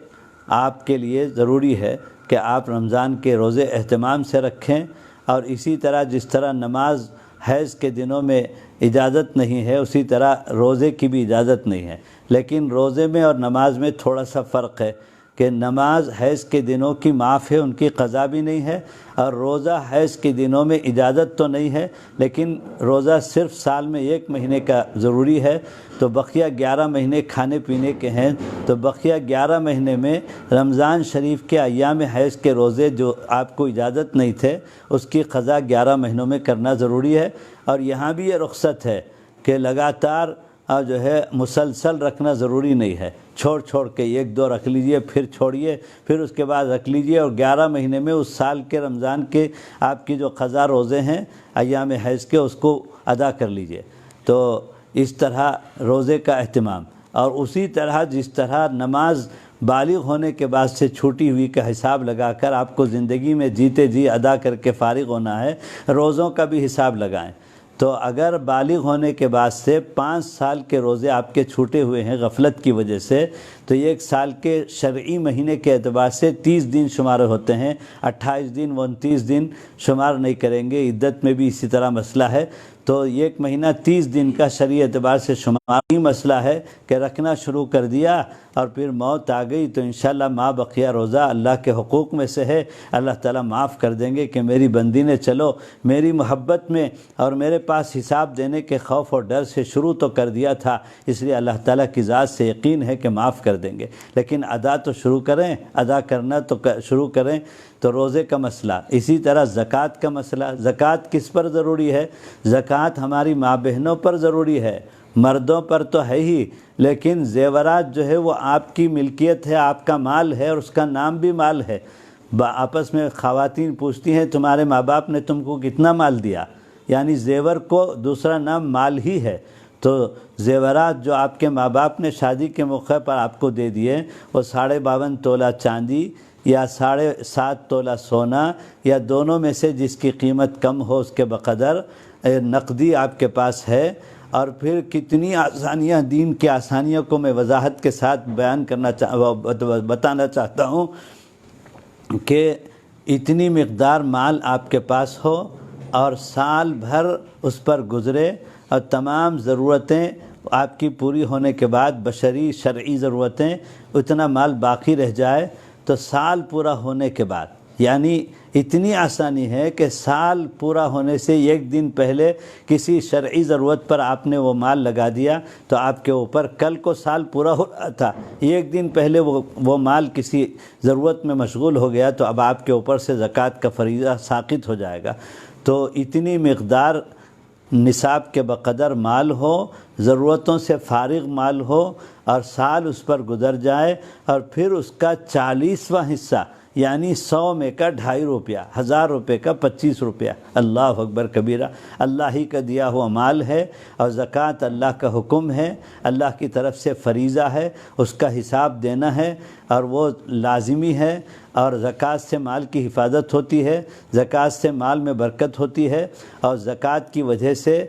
آپ کے لیے ضروری ہے کہ آپ رمضان کے روزے اہتمام سے رکھیں اور اسی طرح جس طرح نماز حیض کے دنوں میں اجازت نہیں ہے، اسی طرح روزے کی بھی اجازت نہیں ہے۔ لیکن روزے میں اور نماز میں تھوڑا سا فرق ہے کہ نماز حیض کے دنوں کی معاف ہے، ان کی قضا بھی نہیں ہے، اور روزہ حیض کے دنوں میں اجازت تو نہیں ہے، لیکن روزہ صرف سال میں 1 مہینے کا ضروری ہے، تو بقیہ 11 مہینے کھانے پینے کے ہیں، تو بقیہ 11 مہینے میں رمضان شریف کے ایام حیض کے روزے جو آپ کو اجازت نہیں تھے، اس کی قضا 11 مہینوں میں کرنا ضروری ہے۔ اور یہاں بھی یہ رخصت ہے کہ لگاتار جو ہے مسلسل رکھنا ضروری نہیں ہے، چھوڑ چھوڑ کے 1-2 رکھ لیجئے، پھر چھوڑیے، پھر اس کے بعد رکھ لیجئے، اور 11 مہینے میں اس سال کے رمضان کے آپ کی جو قضا روزے ہیں ایام حیض کے، اس کو ادا کر لیجئے۔ تو اس طرح روزے کا اہتمام، اور اسی طرح جس طرح نماز بالغ ہونے کے بعد سے چھوٹی ہوئی کا حساب لگا کر آپ کو زندگی میں جیتے جی ادا کر کے فارغ ہونا ہے، روزوں کا بھی حساب لگائیں۔ تو اگر بالغ ہونے کے بعد سے 5 سال کے روزے آپ کے چھوٹے ہوئے ہیں غفلت کی وجہ سے، تو 1 سال کے شرعی مہینے کے اعتبار سے 30 دن شمار ہوتے ہیں، 28 دن 29 دن شمار نہیں کریں گے۔ عدت میں بھی اسی طرح مسئلہ ہے، تو 1 مہینہ 30 دن کا شرعی اعتبار سے شماری مسئلہ ہے کہ رکھنا شروع کر دیا اور پھر موت آ گئی تو انشاءاللہ ما بقیہ روزہ اللہ کے حقوق میں سے ہے، اللہ تعالیٰ معاف کر دیں گے کہ میری بندی نے چلو میری محبت میں اور میرے پاس حساب دینے کے خوف اور ڈر سے شروع تو کر دیا تھا، اس لیے اللہ تعالیٰ کی ذات سے یقین ہے کہ معاف کر دیں گے، لیکن ادا تو شروع کریں، ادا کرنا تو شروع کریں۔ تو روزے کا مسئلہ، اسی طرح زکوٰۃ کا مسئلہ، زکوٰۃ کس پر ضروری ہے؟ زکوٰۃ ہماری ماں بہنوں پر ضروری ہے، مردوں پر تو ہے ہی، لیکن زیورات جو ہے وہ آپ کی ملکیت ہے، آپ کا مال ہے، اور اس کا نام بھی مال ہے۔ آپس میں خواتین پوچھتی ہیں تمہارے ماں باپ نے تم کو کتنا مال دیا؟ یعنی زیور کو دوسرا نام مال ہی ہے۔ تو زیورات جو آپ کے ماں باپ نے شادی کے موقع پر آپ کو دے دیے، وہ 52.5 تولہ چاندی یا 7.5 تولہ سونا، یا دونوں میں سے جس کی قیمت کم ہو اس کے بقدر نقدی آپ کے پاس ہے۔ اور پھر کتنی آسانیاں، دین کی آسانیوں کو میں وضاحت کے ساتھ بتانا چاہتا ہوں کہ اتنی مقدار مال آپ کے پاس ہو اور سال بھر اس پر گزرے اور تمام ضرورتیں آپ کی پوری ہونے کے بعد بشری شرعی ضرورتیں اتنا مال باقی رہ جائے، تو سال پورا ہونے کے بعد، یعنی اتنی آسانی ہے کہ سال پورا ہونے سے 1 دن پہلے کسی شرعی ضرورت پر آپ نے وہ مال لگا دیا تو آپ کے اوپر کل کو سال پورا ہو رہا تھا، 1 دن پہلے وہ مال کسی ضرورت میں مشغول ہو گیا تو اب آپ کے اوپر سے زکوٰۃ کا فریضہ ساقط ہو جائے گا۔ تو اتنی مقدار نصاب کے بقدر مال ہو، ضرورتوں سے فارغ مال ہو، اور سال اس پر گزر جائے، اور پھر اس کا 40واں حصہ یعنی 100 میں کا 2.5 روپیہ، 1000 روپے کا 25 روپیہ، اللہ اکبر کبیرہ، اللہ ہی کا دیا ہوا مال ہے، اور زکوٰۃ اللہ کا حکم ہے، اللہ کی طرف سے فریضہ ہے، اس کا حساب دینا ہے، اور وہ لازمی ہے۔ اور زکوٰۃ سے مال کی حفاظت ہوتی ہے، زکوٰۃ سے مال میں برکت ہوتی ہے، اور زکوٰۃ کی وجہ سے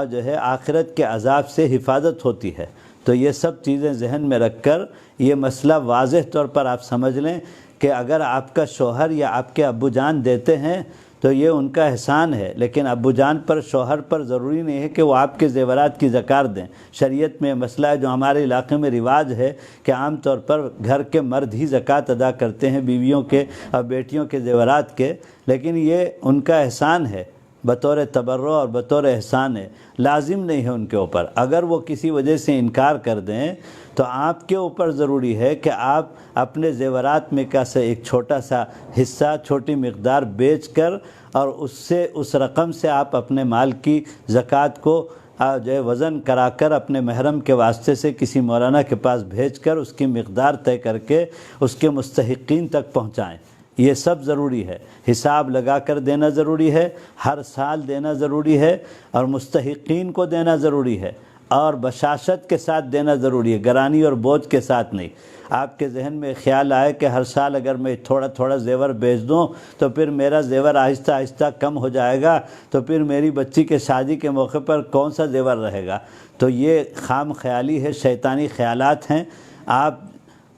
جو ہے آخرت کے عذاب سے حفاظت ہوتی ہے۔ تو یہ سب چیزیں ذہن میں رکھ کر یہ مسئلہ واضح طور پر آپ سمجھ لیں کہ اگر آپ کا شوہر یا آپ کے ابو جان دیتے ہیں تو یہ ان کا احسان ہے، لیکن ابو جان پر، شوہر پر ضروری نہیں ہے کہ وہ آپ کے زیورات کی زکوٰۃ دیں۔ شریعت میں مسئلہ ہے جو ہمارے علاقے میں رواج ہے کہ عام طور پر گھر کے مرد ہی زکوٰۃ ادا کرتے ہیں بیویوں کے اور بیٹیوں کے زیورات کے، لیکن یہ ان کا احسان ہے، بطور تبرع اور بطور احسان ہے، لازم نہیں ہے ان کے اوپر۔ اگر وہ کسی وجہ سے انکار کر دیں تو آپ کے اوپر ضروری ہے کہ آپ اپنے زیورات میں کا سے ایک چھوٹا سا حصہ، چھوٹی مقدار بیچ کر، اور اس رقم سے آپ اپنے مال کی زکوٰۃ کو جو ہے وزن کرا کر اپنے محرم کے واسطے سے کسی مولانا کے پاس بھیج کر اس کی مقدار طے کر کے اس کے مستحقین تک پہنچائیں۔ یہ سب ضروری ہے، حساب لگا کر دینا ضروری ہے، ہر سال دینا ضروری ہے، اور مستحقین کو دینا ضروری ہے، اور بشاشت کے ساتھ دینا ضروری ہے، گرانی اور بوجھ کے ساتھ نہیں۔ آپ کے ذہن میں خیال آئے کہ ہر سال اگر میں تھوڑا تھوڑا زیور بیچ دوں تو پھر میرا زیور آہستہ آہستہ کم ہو جائے گا، تو پھر میری بچی کے شادی کے موقع پر کون سا زیور رہے گا؟ تو یہ خام خیالی ہے، شیطانی خیالات ہیں۔ آپ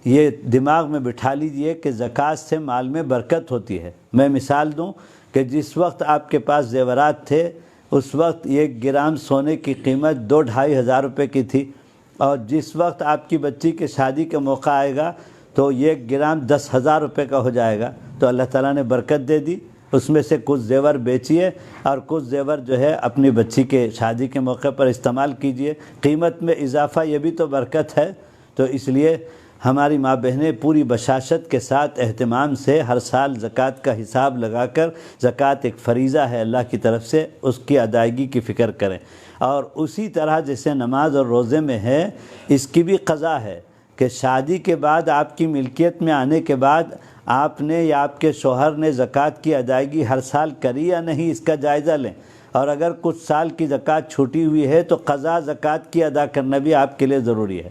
یہ دماغ میں بٹھا لیجئے کہ زکوٰۃ سے مال میں برکت ہوتی ہے۔ میں مثال دوں کہ جس وقت آپ کے پاس زیورات تھے اس وقت 1 گرام سونے کی قیمت 2-2.5 ہزار روپے کی تھی، اور جس وقت آپ کی بچی کے شادی کا موقع آئے گا تو 1 گرام 10,000 روپے کا ہو جائے گا۔ تو اللہ تعالیٰ نے برکت دے دی، اس میں سے کچھ زیور بیچیے اور کچھ زیور جو ہے اپنی بچی کے شادی کے موقع پر استعمال کیجئے۔ قیمت میں اضافہ یہ بھی تو برکت ہے۔ تو اس لیے ہماری ماں بہنیں پوری بشاشت کے ساتھ اہتمام سے ہر سال زکوٰۃ کا حساب لگا کر، زکوٰۃ ایک فریضہ ہے اللہ کی طرف سے، اس کی ادائیگی کی فکر کریں۔ اور اسی طرح جیسے نماز اور روزے میں ہے، اس کی بھی قضا ہے کہ شادی کے بعد آپ کی ملکیت میں آنے کے بعد آپ نے یا آپ کے شوہر نے زکوٰۃ کی ادائیگی ہر سال کری یا نہیں، اس کا جائزہ لیں، اور اگر کچھ سال کی زکوٰۃ چھوٹی ہوئی ہے تو قضا زکوٰۃ کی ادا کرنا بھی آپ کے لیے ضروری ہے،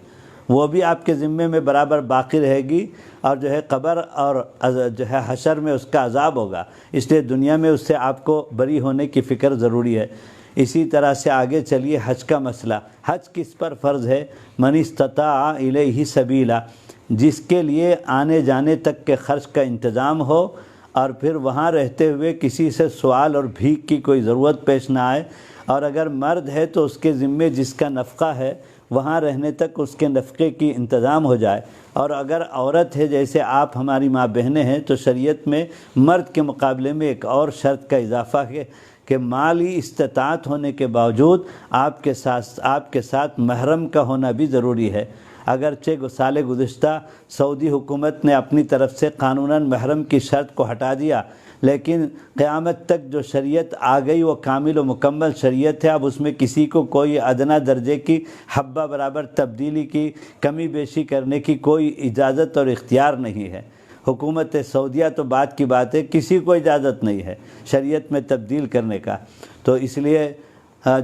وہ بھی آپ کے ذمے میں برابر باقی رہے گی، اور جو ہے قبر اور جو ہے حشر میں اس کا عذاب ہوگا، اس لیے دنیا میں اس سے آپ کو بری ہونے کی فکر ضروری ہے۔ اسی طرح سے آگے چلیے حج کا مسئلہ۔ حج کس پر فرض ہے؟ من استطاع الیہ سبیلا، جس کے لیے آنے جانے تک کے خرچ کا انتظام ہو، اور پھر وہاں رہتے ہوئے کسی سے سوال اور بھیک کی کوئی ضرورت پیش نہ آئے، اور اگر مرد ہے تو اس کے ذمے جس کا نفقہ ہے وہاں رہنے تک اس کے نفقے کی انتظام ہو جائے، اور اگر عورت ہے جیسے آپ ہماری ماں بہنیں ہیں تو شریعت میں مرد کے مقابلے میں ایک اور شرط کا اضافہ ہے کہ مالی استطاعت ہونے کے باوجود آپ کے ساتھ محرم کا ہونا بھی ضروری ہے۔ اگرچہ سال گزشتہ سعودی حکومت نے اپنی طرف سے قانوناً محرم کی شرط کو ہٹا دیا، لیکن قیامت تک جو شریعت آ گئی وہ کامل و مکمل شریعت ہے۔ اب اس میں کسی کو کوئی ادنیٰ درجے کی حبہ برابر تبدیلی کی، کمی بیشی کرنے کی کوئی اجازت اور اختیار نہیں ہے۔ حکومت سعودیہ تو بات کی بات ہے، کسی کو اجازت نہیں ہے شریعت میں تبدیل کرنے کا۔ تو اس لیے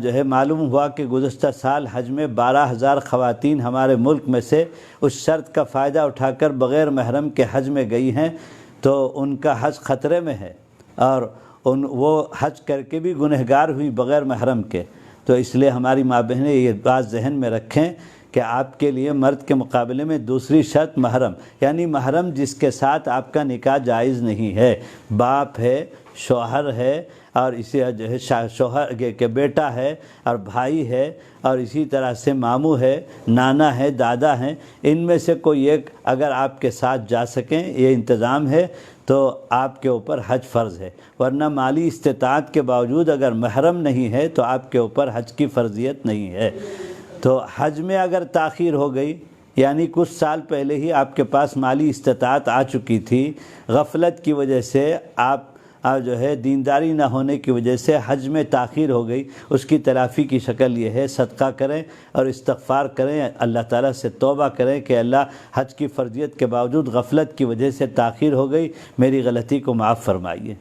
جو ہے معلوم ہوا کہ گزشتہ سال حج میں 12,000 خواتین ہمارے ملک میں سے اس شرط کا فائدہ اٹھا کر بغیر محرم کے حج میں گئی ہیں، تو ان کا حج خطرے میں ہے، اور وہ حج کر کے بھی گنہگار ہوئی بغیر محرم کے۔ تو اس لیے ہماری ماں بہنیں یہ بات ذہن میں رکھیں کہ آپ کے لیے مرد کے مقابلے میں دوسری شرط محرم، یعنی محرم جس کے ساتھ آپ کا نکاح جائز نہیں ہے، باپ ہے، شوہر ہے، اور اسی جو ہے شوہر کے بیٹا ہے اور بھائی ہے، اور اسی طرح سے ماموں ہے، نانا ہے، دادا ہیں، ان میں سے کوئی ایک اگر آپ کے ساتھ جا سکیں، یہ انتظام ہے تو آپ کے اوپر حج فرض ہے، ورنہ مالی استطاعت کے باوجود اگر محرم نہیں ہے تو آپ کے اوپر حج کی فرضیت نہیں ہے۔ تو حج میں اگر تاخیر ہو گئی، یعنی کچھ سال پہلے ہی آپ کے پاس مالی استطاعت آ چکی تھی، غفلت کی وجہ سے آپ جو ہے دینداری نہ ہونے کی وجہ سے حج میں تاخیر ہو گئی، اس کی تلافی کی شکل یہ ہے صدقہ کریں اور استغفار کریں، اللہ تعالیٰ سے توبہ کریں کہ اللہ حج کی فرضیت کے باوجود غفلت کی وجہ سے تاخیر ہو گئی، میری غلطی کو معاف فرمائیے۔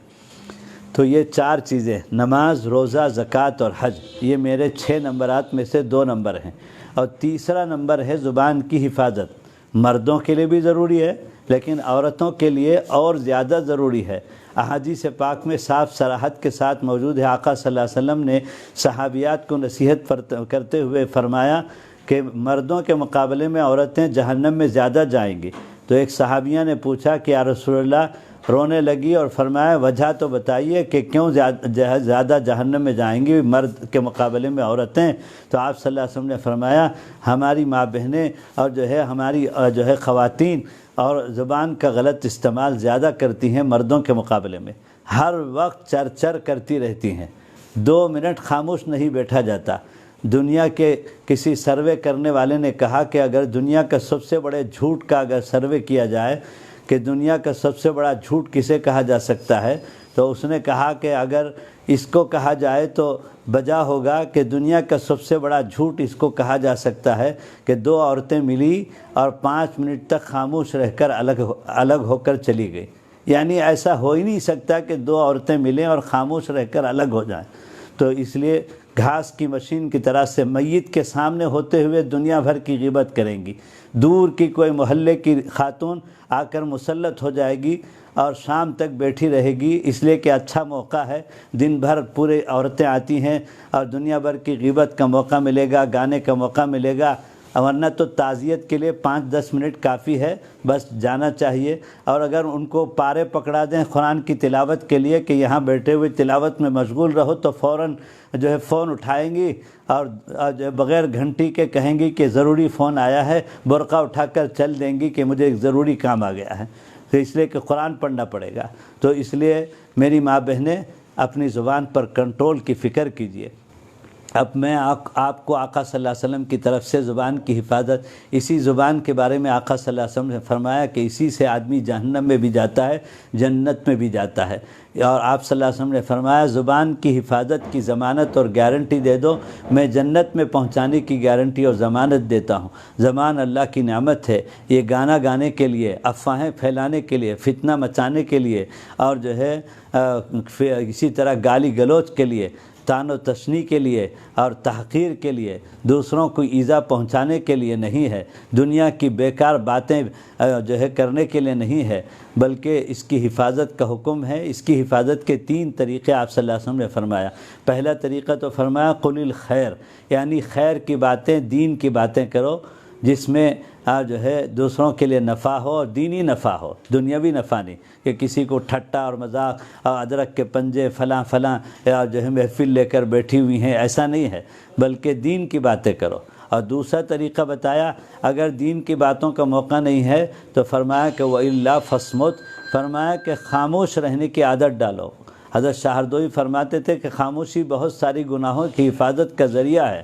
تو یہ 4 چیزیں، نماز، روزہ، زکوٰۃ اور حج، یہ میرے 6 نمبرات میں سے 2 نمبر ہیں، اور تیسرا نمبر ہے زبان کی حفاظت۔ مردوں کے لیے بھی ضروری ہے لیکن عورتوں کے لیے اور زیادہ ضروری ہے۔ احادیث پاک میں صاف صراحت کے ساتھ موجود ہے، آقا صلی اللہ علیہ وسلم نے صحابیات کو نصیحت کرتے ہوئے فرمایا کہ مردوں کے مقابلے میں عورتیں جہنم میں زیادہ جائیں گی۔ تو ایک صحابیہ نے پوچھا کہ یا رسول اللہ، رونے لگی اور فرمایا وجہ تو بتائیے کہ کیوں زیادہ جہنم میں جائیں گی مرد کے مقابلے میں عورتیں؟ تو آپ صلی اللہ علیہ وسلم نے فرمایا ہماری ماں بہنیں اور جو ہے ہماری جو ہے خواتین اور زبان کا غلط استعمال زیادہ کرتی ہیں مردوں کے مقابلے میں، ہر وقت چر کرتی رہتی ہیں، 2 منٹ خاموش نہیں بیٹھا جاتا۔ دنیا کے کسی سروے کرنے والے نے کہا کہ اگر دنیا کا سب سے بڑے جھوٹ کا اگر سروے کیا جائے کہ دنیا کا سب سے بڑا جھوٹ کسے کہا جا سکتا ہے، تو اس نے کہا کہ اگر اس کو کہا جائے تو بجا ہوگا کہ دنیا کا سب سے بڑا جھوٹ اس کو کہا جا سکتا ہے کہ 2 عورتیں ملی اور 5 منٹ تک خاموش رہ کر الگ ہو کر چلی گئی۔ یعنی ایسا ہو ہی نہیں سکتا کہ 2 عورتیں ملیں اور خاموش رہ کر الگ ہو جائیں۔ تو اس لیے گھاس کی مشین کی طرح سے میت کے سامنے ہوتے ہوئے دنیا بھر کی غیبت کریں گی، دور کی کوئی محلے کی خاتون آ کر مسلط ہو جائے گی اور شام تک بیٹھی رہے گی، اس لیے کہ اچھا موقع ہے، دن بھر پورے عورتیں آتی ہیں اور دنیا بھر کی غیبت کا موقع ملے گا، گانے کا موقع ملے گا، ورنہ تو تعزیت کے لیے 5-10 منٹ کافی ہے، بس جانا چاہیے۔ اور اگر ان کو پارے پکڑا دیں قرآن کی تلاوت کے لیے کہ یہاں بیٹھے ہوئے تلاوت میں مشغول رہو، تو فوراً جو ہے فون اٹھائیں گی اور جو ہے بغیر گھنٹی کے کہیں گی کہ ضروری فون آیا ہے، برقع اٹھا کر چل دیں گی کہ مجھے ایک ضروری کام آ گیا ہے، تو اس لیے کہ قرآن پڑھنا پڑے گا۔ تو اس لیے میری ماں بہنیں اپنی زبان پر کنٹرول کی فکر کیجئے۔ اب میں آپ کو آقا صلی اللہ علیہ وسلم کی طرف سے زبان کی حفاظت، اسی زبان کے بارے میں آقا صلی اللہ علیہ وسلم نے فرمایا کہ اسی سے آدمی جہنم میں بھی جاتا ہے، جنت میں بھی جاتا ہے۔ اور آپ صلی اللہ علیہ وسلم نے فرمایا زبان کی حفاظت کی ضمانت اور گارنٹی دے دو، میں جنت میں پہنچانے کی گارنٹی اور ضمانت دیتا ہوں۔ زبان اللہ کی نعمت ہے، یہ گانا گانے کے لیے، افواہیں پھیلانے کے لیے، فتنہ مچانے کے لیے، اور جو ہے اسی طرح گالی گلوچ کے لیے، طعن و تشنیع کے لیے اور تحقیر کے لیے، دوسروں کو ایذا پہنچانے کے لیے نہیں ہے، دنیا کی بیکار باتیں جو ہے کرنے کے لیے نہیں ہے، بلکہ اس کی حفاظت کا حکم ہے۔ اس کی حفاظت کے 3 طریقے آپ صلی اللہ علیہ وسلم نے فرمایا۔ پہلا طریقہ تو فرمایا قل الخیر، یعنی خیر کی باتیں، دین کی باتیں کرو، جس میں جو ہے دوسروں کے لیے نفع ہو اور دینی نفع ہو، دنیاوی نفع نہیں کہ کسی کو ٹھٹا اور مذاق اور ادرک کے پنجے فلاں فلاں یا جو ہے محفل لے کر بیٹھی ہوئی ہیں، ایسا نہیں ہے، بلکہ دین کی باتیں کرو۔ اور دوسرا طریقہ بتایا، اگر دین کی باتوں کا موقع نہیں ہے تو فرمایا کہ وَإِلَّا فَاصْمُتْ، فرمایا کہ خاموش رہنے کی عادت ڈالو۔ حضرت شاہردوئی فرماتے تھے کہ خاموشی بہت ساری گناہوں کی حفاظت کا ذریعہ ہے،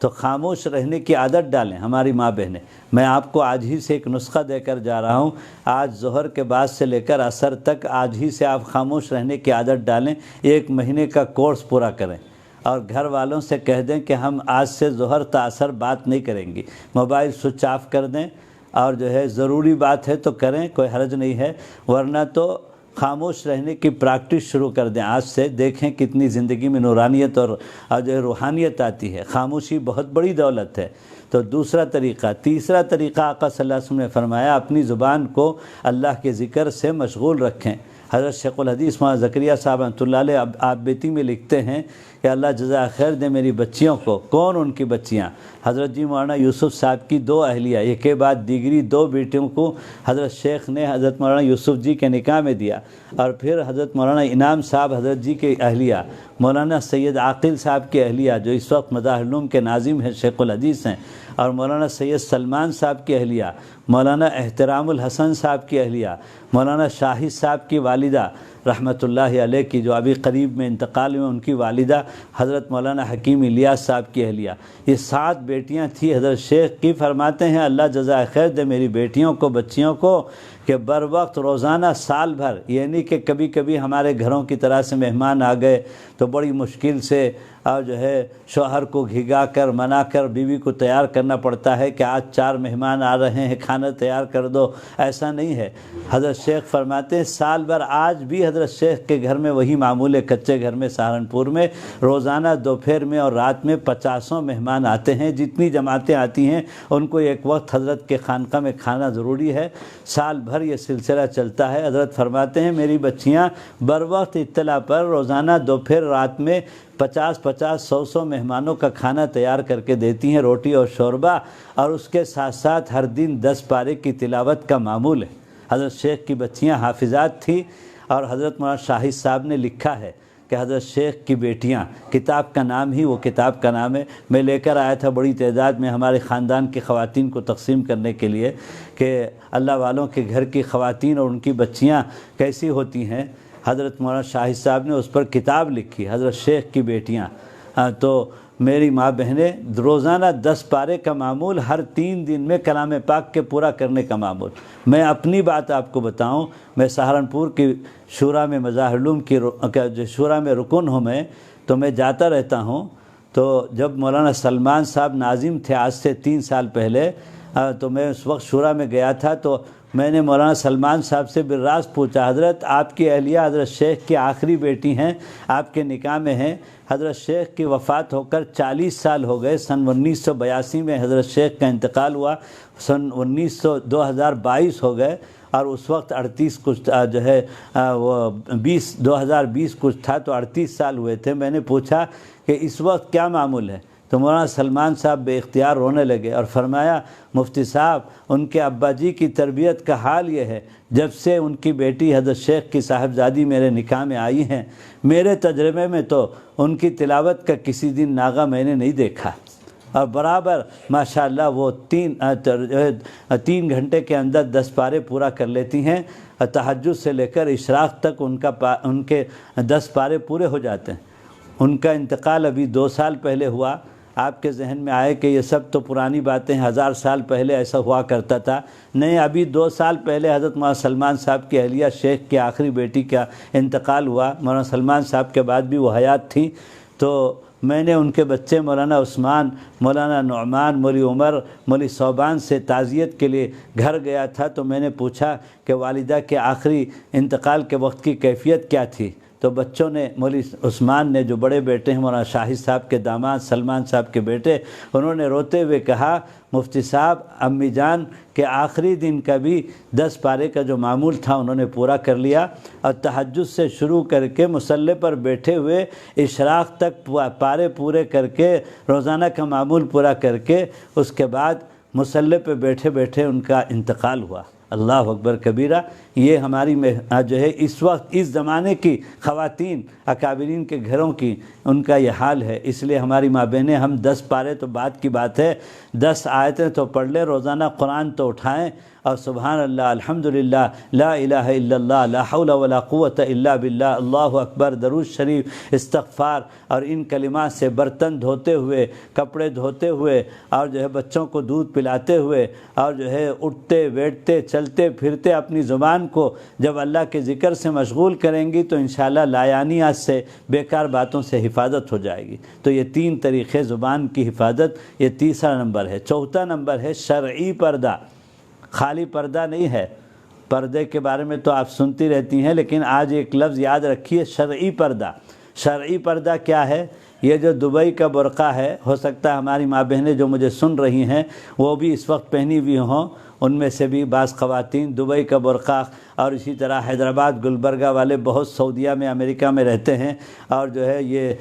تو خاموش رہنے کی عادت ڈالیں ہماری ماں بہنیں۔ میں آپ کو آج ہی سے ایک نسخہ دے کر جا رہا ہوں، آج ظہر کے بعد سے لے کر عصر تک آج ہی سے آپ خاموش رہنے کی عادت ڈالیں، 1 مہینے کا کورس پورا کریں، اور گھر والوں سے کہہ دیں کہ ہم آج سے ظہر تا عصر بات نہیں کریں گی، موبائل سوئچ آف کر دیں، اور جو ہے ضروری بات ہے تو کریں، کوئی حرج نہیں ہے، ورنہ تو خاموش رہنے کی پریکٹس شروع کر دیں آج سے، دیکھیں کتنی زندگی میں نورانیت اور جو ہے روحانیت آتی ہے۔ خاموشی بہت بڑی دولت ہے۔ تو دوسرا طریقہ۔ تیسرا طریقہ آقا صلی اللہ علیہ وسلم نے فرمایا اپنی زبان کو اللہ کے ذکر سے مشغول رکھیں۔ حضرت شیخ الحدیث مولانا زکریا صاحب رحمۃ اللہ علیہ آپ بیتی میں لکھتے ہیں کہ اللہ جزائے خیر دے میری بچیوں کو۔ کون ان کی بچیاں؟ حضرت جی مولانا یوسف صاحب کی 2 اہلیہ، ایک کے بعد دیگری 2 بیٹیوں کو حضرت شیخ نے حضرت مولانا یوسف جی کے نکاح میں دیا، اور پھر حضرت مولانا انعام صاحب حضرت جی کے اہلیہ، مولانا سید عاقل صاحب کی اہلیہ جو اس وقت مظاہر العلوم کے ناظم ہیں، شیخ الحدیث ہیں، اور مولانا سید سلمان صاحب کی اہلیہ، مولانا احترام الحسن صاحب کی اہلیہ، مولانا شاہد صاحب کی والدہ رحمۃ اللہ علیہ کی جو ابھی قریب میں انتقال میں، ان کی والدہ حضرت مولانا حکیم الیاس صاحب کی اہلیہ، یہ 7 بیٹیاں تھیں حضرت شیخ کی۔ فرماتے ہیں اللہ جزائے خیر دے میری بیٹیوں کو، بچیوں کو، کہ بر وقت روزانہ سال بھر، یعنی کہ کبھی کبھی ہمارے گھروں کی طرح سے مہمان آ گئے تو بڑی مشکل سے اور جو ہے شوہر کو گھگا کر منا کر بیوی کو تیار کرنا پڑتا ہے کہ آج 4 مہمان آ رہے ہیں، کھانا تیار کر دو، ایسا نہیں ہے۔ حضرت شیخ فرماتے ہیں سال بھر، آج بھی حضرت شیخ کے گھر میں وہی معمول ہے، کچے گھر میں سہارنپور میں روزانہ دوپہر میں اور رات میں 50 مہمان آتے ہیں، جتنی جماعتیں آتی ہیں ان کو ایک وقت حضرت کے خانقاہ میں کھانا ضروری ہے، سال بھر یہ سلسلہ چلتا ہے۔ حضرت فرماتے ہیں میری بچیاں بر وقت اطلاع پر روزانہ دوپہر رات میں 50 100 مہمانوں کا کھانا تیار کر کے دیتی ہیں، روٹی اور شوربہ، اور اس کے ساتھ ساتھ ہر دن 10 پارے کی تلاوت کا معمول ہے۔ حضرت شیخ کی بچیاں حافظات تھیں، اور حضرت مولانا شاہد صاحب نے لکھا ہے کہ حضرت شیخ کی بیٹیاں، کتاب کا نام ہی وہ کتاب کا نام ہے، میں لے کر آیا تھا بڑی تعداد میں ہمارے خاندان کی خواتین کو تقسیم کرنے کے لیے کہ اللہ والوں کے گھر کی خواتین اور ان کی بچیاں کیسی ہوتی ہیں۔ حضرت مولانا شاہد صاحب نے اس پر کتاب لکھی، حضرت شیخ کی بیٹیاں۔ تو میری ماں بہنیں روزانہ 10 پارے کا معمول، ہر 3 دن میں کلام پاک کے پورا کرنے کا معمول۔ میں اپنی بات آپ کو بتاؤں، میں سہارنپور کی شورا میں مظاہر العلوم کی جو شورا میں رکن ہوں میں، تو میں جاتا رہتا ہوں۔ تو جب مولانا سلمان صاحب ناظم تھے آج سے 3 سال پہلے، تو میں اس وقت شورا میں گیا تھا، تو میں نے مولانا سلمان صاحب سے بالراز پوچھا حضرت آپ کی اہلیہ حضرت شیخ کی آخری بیٹی ہیں، آپ کے نکاح میں ہیں، حضرت شیخ کی وفات ہو کر 40 سال ہو گئے، سن 1982 میں حضرت شیخ کا انتقال ہوا، سن 2022 ہو گئے، اور اس وقت 38 کچھ جو ہے وہ 2020 کچھ تھا، تو 38 سال ہوئے تھے۔ میں نے پوچھا کہ اس وقت کیا معمول ہے؟ تو مولانا سلمان صاحب بے اختیار رونے لگے اور فرمایا مفتی صاحب ان کے ابا جی کی تربیت کا حال یہ ہے، جب سے ان کی بیٹی حضرت شیخ کی صاحبزادی میرے نکاح میں آئی ہیں، میرے تجربے میں تو ان کی تلاوت کا کسی دن ناغہ میں نے نہیں دیکھا، اور برابر ماشاءاللہ وہ 3 گھنٹے کے اندر 10 پارے پورا کر لیتی ہیں، اور تہجد سے لے کر اشراق تک ان کے 10 پارے پورے ہو جاتے ہیں۔ ان کا انتقال ابھی 2 سال پہلے ہوا۔ آپ کے ذہن میں آئے کہ یہ سب تو پرانی باتیں، 1000 سال پہلے ایسا ہوا کرتا تھا، نہیں، ابھی 2 سال پہلے حضرت مولانا سلمان صاحب کی اہلیہ شیخ کی آخری بیٹی کا انتقال ہوا۔ مولانا سلمان صاحب کے بعد بھی وہ حیات تھیں، تو میں نے ان کے بچے مولانا عثمان، مولانا نعمان، مولی عمر، مولی صوبان سے تعزیت کے لیے گھر گیا تھا، تو میں نے پوچھا کہ والدہ کے آخری انتقال کے وقت کی کیفیت کیا تھی؟ تو بچوں نے، مولی عثمان نے جو بڑے بیٹے ہیں مولانا شاہد صاحب کے داماد، سلمان صاحب کے بیٹے، انہوں نے روتے ہوئے کہا مفتی صاحب امی جان کے آخری دن کا بھی 10 پارے کا جو معمول تھا انہوں نے پورا کر لیا، اور تہجد سے شروع کر کے مصلی پر بیٹھے ہوئے اشراق تک پارے پورے کر کے روزانہ کا معمول پورا کر کے اس کے بعد مصلی پہ بیٹھے بیٹھے ان کا انتقال ہوا۔ اللہ اکبر کبیرہ۔ یہ ہماری جو ہے اس وقت اس زمانے کی خواتین اکابرین کے گھروں کی ان کا یہ حال ہے۔ اس لیے ہماری ماں بہنیں، ہم 10 پارے تو بعد کی بات ہے، 10 آیتیں تو پڑھ لیں، روزانہ قرآن تو اٹھائیں، اور سبحان اللہ، الحمدللہ، لا الہ الا اللہ، لا حول ولا قوت الا باللہ، اللہ اکبر، درود شریف، استغفار، اور ان کلمات سے برتن دھوتے ہوئے، کپڑے دھوتے ہوئے، اور جو ہے بچوں کو دودھ پلاتے ہوئے، اور جو ہے اٹھتے بیٹھتے چلتے پھرتے اپنی زبان کو جب اللہ کے ذکر سے مشغول کریں گی تو انشاءاللہ لایانیات سے، بیکار باتوں سے حفاظت ہو جائے گی۔ تو یہ 3 طریقے زبان کی حفاظت، یہ تیسرا نمبر ہے۔ چوتھا نمبر ہے شرعی پردہ۔ خالی پردہ نہیں ہے، پردے کے بارے میں تو آپ سنتی رہتی ہیں، لیکن آج ایک لفظ یاد رکھیے، شرعی پردہ۔ شرعی پردہ کیا ہے؟ یہ جو دبئی کا برقع ہے، ہو سکتا ہے ہماری ماں بہنیں جو مجھے سن رہی ہیں وہ بھی اس وقت پہنی ہوئی ہوں، ان میں سے بھی بعض خواتین دبئی کا برقع، اور اسی طرح حیدرآباد گلبرگہ والے بہت سعودیہ میں، امریکہ میں رہتے ہیں، اور جو ہے یہ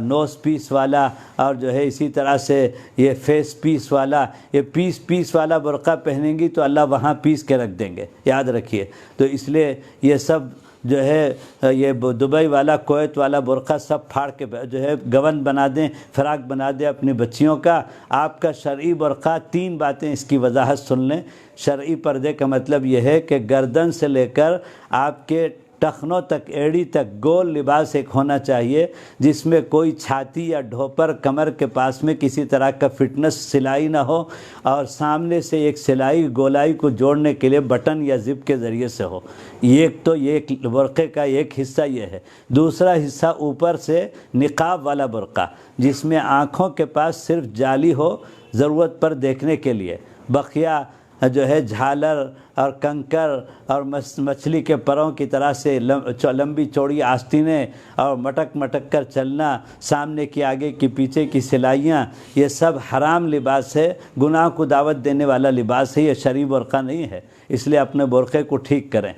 نوز پیس والا، اور جو ہے اسی طرح سے یہ فیس پیس والا، یہ پیس والا برقع پہنیں گی تو اللہ وہاں پیس کے رکھ دیں گے، یاد رکھیے۔ تو اس لیے یہ سب جو ہے یہ دبئی والا، کویت والا برقع سب پھاڑ کے جو ہے گون بنا دیں، فراق بنا دیں اپنی بچیوں کا۔ آپ کا شرعی برقع، 3 باتیں اس کی وضاحت سن لیں۔ شرعی پردے کا مطلب یہ ہے کہ گردن سے لے کر آپ کے ٹخنوں تک، ایڑی تک گول لباس ایک ہونا چاہیے، جس میں کوئی چھاتی یا ڈھوپر، کمر کے پاس میں کسی طرح کا فٹنس سلائی نہ ہو، اور سامنے سے ایک سلائی گولائی کو جوڑنے کے لیے بٹن یا زپ کے ذریعے سے ہو۔ ایک تو یہ برقعے کا ایک حصہ یہ ہے۔ دوسرا حصہ اوپر سے نقاب والا برقع، جس میں آنکھوں کے پاس صرف جالی ہو ضرورت پر دیکھنے کے لیے، بقیہ جو ہے جھالر اور کنکر اور مچھلی کے پروں کی طرح سے لمبی چوڑی آستینیں اور مٹک مٹک کر چلنا، سامنے کی آگے کی پیچھے کی سلائیاں، یہ سب حرام لباس ہے، گناہ کو دعوت دینے والا لباس ہے، یہ شرعی برقع نہیں ہے۔ اس لیے اپنے برقعے کو ٹھیک کریں۔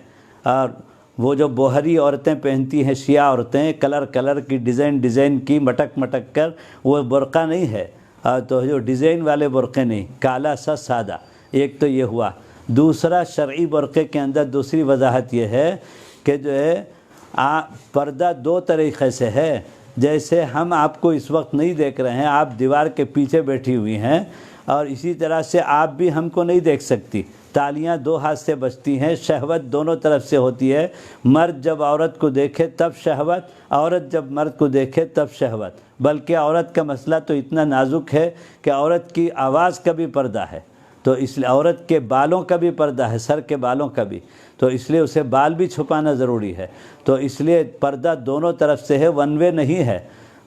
اور وہ جو بوہری عورتیں پہنتی ہیں، شیعہ عورتیں، کلر کی ڈیزائن کی مٹک مٹک کر، وہ برقع نہیں ہے، تو جو ڈیزائن والے برقعے نہیں، کالا سا سادہ۔ ایک تو یہ ہوا۔ دوسرا شرعی برقعے کے اندر دوسری وضاحت یہ ہے کہ جو ہے پردہ 2 طریقے سے ہے۔ جیسے ہم آپ کو اس وقت نہیں دیکھ رہے ہیں، آپ دیوار کے پیچھے بیٹھی ہوئی ہیں، اور اسی طرح سے آپ بھی ہم کو نہیں دیکھ سکتی۔ تالیاں 2 ہاتھ سے بجتی ہیں، شہوت دونوں طرف سے ہوتی ہے۔ مرد جب عورت کو دیکھے تب شہوت، عورت جب مرد کو دیکھے تب شہوت۔ بلکہ عورت کا مسئلہ تو اتنا نازک ہے کہ عورت کی آواز کا بھی پردہ ہے، تو اس لیے عورت کے بالوں کا بھی پردہ ہے، سر کے بالوں کا بھی، تو اس لیے اسے بال بھی چھپانا ضروری ہے۔ تو اس لیے پردہ دونوں طرف سے ہے، ون وے نہیں ہے۔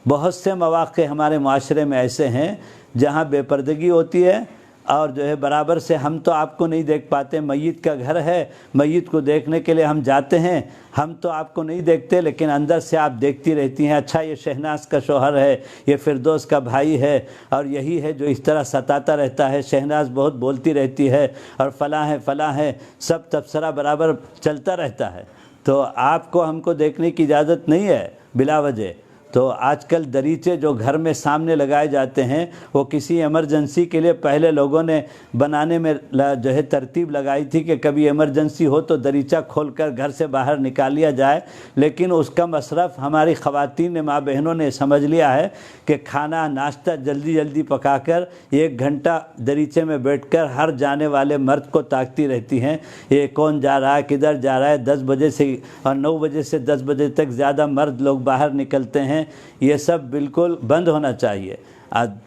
بہت سے مواقع ہمارے معاشرے میں ایسے ہیں جہاں بے پردگی ہوتی ہے، اور جو ہے برابر سے ہم تو آپ کو نہیں دیکھ پاتے، میت کا گھر ہے، میت کو دیکھنے کے لیے ہم جاتے ہیں، ہم تو آپ کو نہیں دیکھتے، لیکن اندر سے آپ دیکھتی رہتی ہیں، اچھا یہ شہناز کا شوہر ہے، یہ فردوس کا بھائی ہے، اور یہی ہے جو اس طرح ستاتا رہتا ہے، شہناز بہت بولتی رہتی ہے، اور فلاں ہے، سب تبصرہ برابر چلتا رہتا ہے۔ تو آپ کو ہم کو دیکھنے کی اجازت نہیں ہے بلا وجہ۔ تو آج کل دریچے جو گھر میں سامنے لگائے جاتے ہیں وہ کسی ایمرجنسی کے لیے پہلے لوگوں نے بنانے میں جو ہے ترتیب لگائی تھی کہ کبھی ایمرجنسی ہو تو دریچہ کھول کر گھر سے باہر نکال لیا جائے، لیکن اس کا مصرف ہماری خواتین نے، ماں بہنوں نے سمجھ لیا ہے کہ کھانا ناشتہ جلدی جلدی پکا کر 1 گھنٹہ دریچے میں بیٹھ کر ہر جانے والے مرد کو تاکتی رہتی ہیں، یہ کون جا رہا ہے، کدھر جا رہا ہے۔ 10 بجے سے اور 9 بجے سے 10 بجے تک زیادہ مرد لوگ باہر نکلتے ہیں، یہ سب بالکل بند ہونا چاہیے۔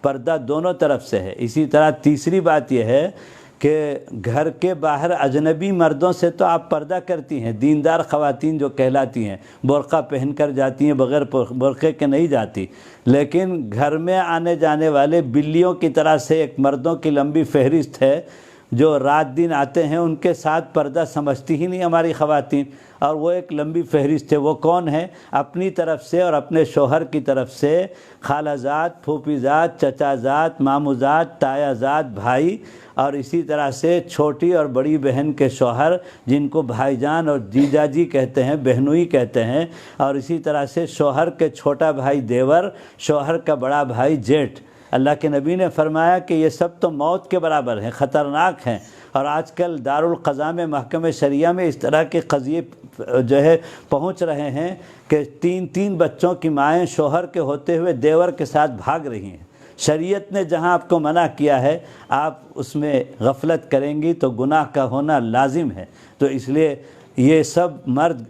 پردہ دونوں طرف سے ہے۔ اسی طرح تیسری بات یہ ہے کہ گھر کے باہر اجنبی مردوں سے تو آپ پردہ کرتی ہیں، دیندار خواتین جو کہلاتی ہیں برقع پہن کر جاتی ہیں، بغیر برقعے کے نہیں جاتی، لیکن گھر میں آنے جانے والے بلیوں کی طرح سے ایک مردوں کی لمبی فہرست ہے جو رات دن آتے ہیں، ان کے ساتھ پردہ سمجھتی ہی نہیں ہماری خواتین، اور وہ ایک لمبی فہرست ہے۔ وہ کون ہے؟ اپنی طرف سے اور اپنے شوہر کی طرف سے خالہ زاد، پھوپھی زاد، چچا زاد، مامو زاد، تایا زاد، بھائی، اور اسی طرح سے چھوٹی اور بڑی بہن کے شوہر جن کو بھائی جان اور جیجا جی کہتے ہیں، بہنوئی کہتے ہیں، اور اسی طرح سے شوہر کے چھوٹا بھائی دیور، شوہر کا بڑا بھائی جیٹھ۔ اللہ کے نبی نے فرمایا کہ یہ سب تو موت کے برابر ہیں، خطرناک ہیں، اور آج کل دارالقضاء میں، محکمہ شریعہ میں اس طرح کے قضیے جو ہے پہنچ رہے ہیں کہ 3 بچوں کی مائیں شوہر کے ہوتے ہوئے دیور کے ساتھ بھاگ رہی ہیں۔ شریعت نے جہاں آپ کو منع کیا ہے، آپ اس میں غفلت کریں گی تو گناہ کا ہونا لازم ہے۔ تو اس لیے یہ سب مرد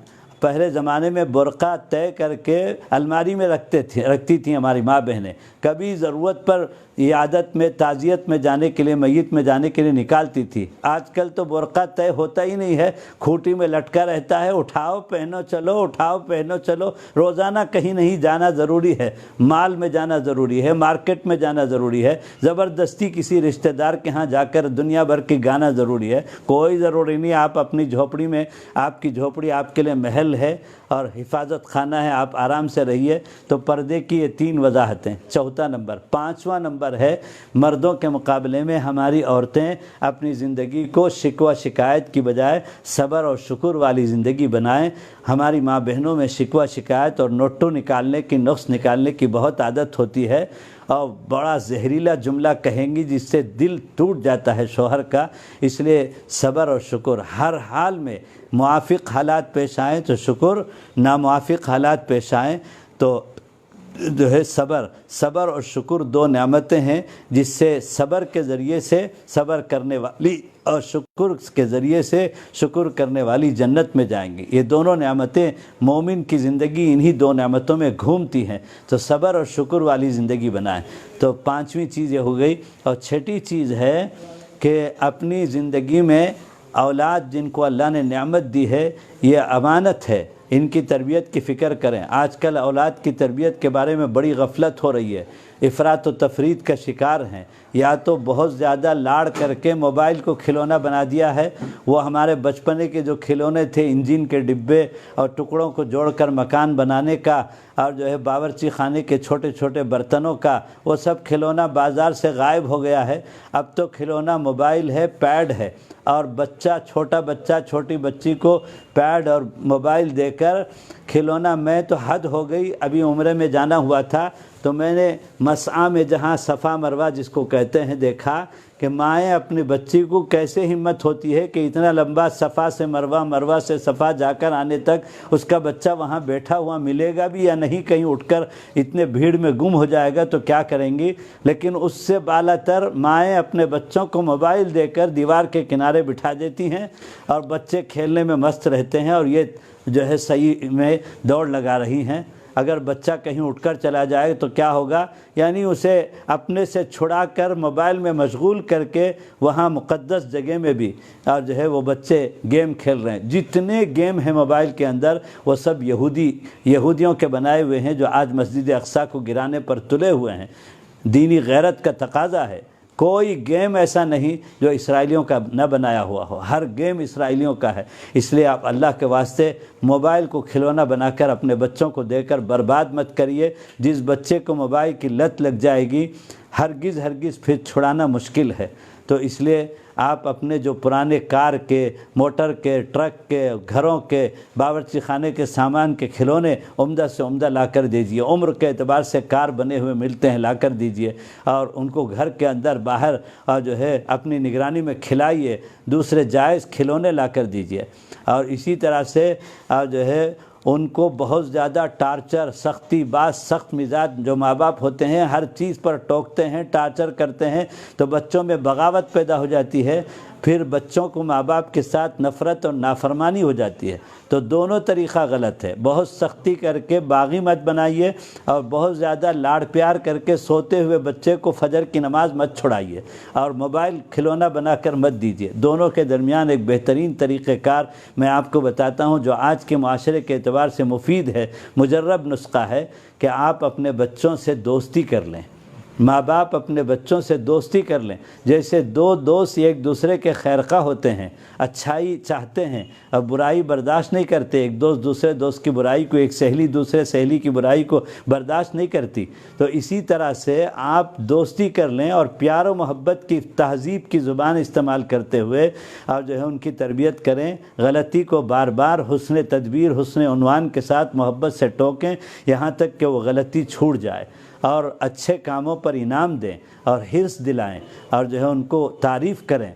پہلے زمانے میں برقع طے کر کے الماری میں رکھتی تھیں ہماری ماں بہنیں، کبھی ضرورت پر عیادت میں، تعزیت میں جانے کے لیے، میت میں جانے کے لیے نکالتی تھی۔ آج کل تو برقع طے ہوتا ہی نہیں ہے، کھوٹی میں لٹکا رہتا ہے، اٹھاؤ پہنو چلو، اٹھاؤ پہنو چلو۔ روزانہ کہیں نہیں جانا ضروری ہے، مال میں جانا ضروری ہے، مارکیٹ میں جانا ضروری ہے، زبردستی کسی رشتہ دار کے ہاں جا کر دنیا بھر کی گانا ضروری ہے، کوئی ضروری نہیں۔ آپ اپنی جھوپڑی میں، آپ کی جھوپڑی آپ کے لیے محل ہے اور حفاظت خانہ ہے، آپ آرام سے رہیے۔ تو پردے کی یہ 3 وضاحتیں۔ چوتھا نمبر، 5واں نمبر ہے مردوں کے مقابلے میں ہماری عورتیں اپنی زندگی کو شکوہ شکایت کی بجائے صبر اور شکر والی زندگی بنائیں۔ ہماری ماں بہنوں میں شکوہ شکایت اور نوٹو نکالنے کی، نقص نکالنے کی بہت عادت ہوتی ہے، اور بڑا زہریلا جملہ کہیں گی جس سے دل ٹوٹ جاتا ہے شوہر کا۔ اس لیے صبر اور شکر ہر حال میں، موافق حالات پیش آئیں تو شکر، ناموافق حالات پیش آئیں تو جو ہے صبر اور شکر 2 نعمتیں ہیں جس سے صبر کے ذریعے سے صبر کرنے والی اور شکر کے ذریعے سے شکر کرنے والی جنت میں جائیں گی۔ یہ دونوں نعمتیں مومن کی زندگی انہی 2 نعمتوں میں گھومتی ہیں، تو صبر اور شکر والی زندگی بنائیں۔ تو 5ویں چیز یہ ہو گئی، اور 6ٹھی چیز ہے کہ اپنی زندگی میں اولاد جن کو اللہ نے نعمت دی ہے، یہ امانت ہے، ان کی تربیت کی فکر کریں۔ آج کل اولاد کی تربیت کے بارے میں بڑی غفلت ہو رہی ہے، افراط و تفریط کا شکار ہیں، یا تو بہت زیادہ لاڑ کر کے موبائل کو کھلونا بنا دیا ہے۔ وہ ہمارے بچپنے کے جو کھلونے تھے، انجن کے ڈبے اور ٹکڑوں کو جوڑ کر مکان بنانے کا، اور جو ہے باورچی خانے کے چھوٹے چھوٹے برتنوں کا، وہ سب کھلونا بازار سے غائب ہو گیا ہے۔ اب تو کھلونا موبائل ہے، پیڈ ہے، اور چھوٹا بچہ، چھوٹی بچی کو پیڈ اور موبائل دے کر کھلونا، میں تو حد ہو گئی۔ ابھی عمرے میں جانا ہوا تھا تو میں نے مسعی میں، جہاں صفا مروہ جس کو کہتے ہیں، دیکھا کہ مائیں اپنی بچی کو کیسے ہمت ہوتی ہے کہ اتنا لمبا صفا سے مروہ، مروہ سے صفا جا کر آنے تک اس کا بچہ وہاں بیٹھا ہوا ملے گا بھی یا نہیں، کہیں اٹھ کر اتنے بھیڑ میں گم ہو جائے گا تو کیا کریں گی۔ لیکن اس سے بالا تر مائیں اپنے بچوں کو موبائل دے کر دیوار کے کنارے بٹھا دیتی ہیں، اور بچے کھیلنے میں مست رہتے ہیں، اور یہ جو ہے صحیح میں دوڑ لگا رہی ہیں۔ اگر بچہ کہیں اٹھ کر چلا جائے تو کیا ہوگا؟ یعنی اسے اپنے سے چھڑا کر موبائل میں مشغول کر کے وہاں مقدس جگہ میں بھی، اور جو ہے وہ بچے گیم کھیل رہے ہیں۔ جتنے گیم ہیں موبائل کے اندر وہ سب یہودیوں کے بنائے ہوئے ہیں، جو آج مسجد اقصیٰ کو گرانے پر تلے ہوئے ہیں۔ دینی غیرت کا تقاضا ہے، کوئی گیم ایسا نہیں جو اسرائیلیوں کا نہ بنایا ہوا ہو، ہر گیم اسرائیلیوں کا ہے۔ اس لیے آپ اللہ کے واسطے موبائل کو کھلونا بنا کر اپنے بچوں کو دے کر برباد مت کریے۔ جس بچے کو موبائل کی لت لگ جائے گی، ہرگز پھر چھڑانا مشکل ہے۔ تو اس لیے آپ اپنے جو پرانے کار کے، موٹر کے، ٹرک کے، گھروں کے، باورچی خانے کے سامان کے کھلونے عمدہ سے عمدہ لا کر دیجئے، عمر کے اعتبار سے کار بنے ہوئے ملتے ہیں لا کر دیجئے، اور ان کو گھر کے اندر باہر جو ہے اپنی نگرانی میں کھلائیے، دوسرے جائز کھلونے لا کر دیجئے۔ اور اسی طرح سے جو ہے ان کو بہت زیادہ ٹارچر، سختی، بعض سخت مزاج جو ماں باپ ہوتے ہیں ہر چیز پر ٹوکتے ہیں، ٹارچر کرتے ہیں، تو بچوں میں بغاوت پیدا ہو جاتی ہے، پھر بچوں کو ماں باپ کے ساتھ نفرت اور نافرمانی ہو جاتی ہے۔ تو دونوں طریقہ غلط ہے، بہت سختی کر کے باغی مت بنائیے، اور بہت زیادہ لاڑ پیار کر کے سوتے ہوئے بچے کو فجر کی نماز مت چھڑائیے، اور موبائل کھلونا بنا کر مت دیجیے۔ دونوں کے درمیان ایک بہترین طریقہ کار میں آپ کو بتاتا ہوں جو آج کے معاشرے کے اعتبار سے مفید ہے، مجرب نسخہ ہے، کہ آپ اپنے بچوں سے دوستی کر لیں، ماں باپ اپنے بچوں سے دوستی کر لیں۔ جیسے دو دوست ایک دوسرے کے خیرخواہ ہوتے ہیں، اچھائی چاہتے ہیں اور برائی برداشت نہیں کرتے، ایک دوست دوسرے دوست کی برائی کو، ایک سہیلی دوسرے سہیلی کی برائی کو برداشت نہیں کرتی، تو اسی طرح سے آپ دوستی کر لیں اور پیار و محبت کی، تہذیب کی زبان استعمال کرتے ہوئے اور جو ہے ان کی تربیت کریں، غلطی کو بار بار حسن تدبیر، حسن عنوان کے ساتھ محبت سے ٹوکیں یہاں تک کہ وہ غلطی چھوٹ جائے، اور اچھے کاموں پر انعام دیں اور حرص دلائیں، اور جو ہے ان کو تعریف کریں،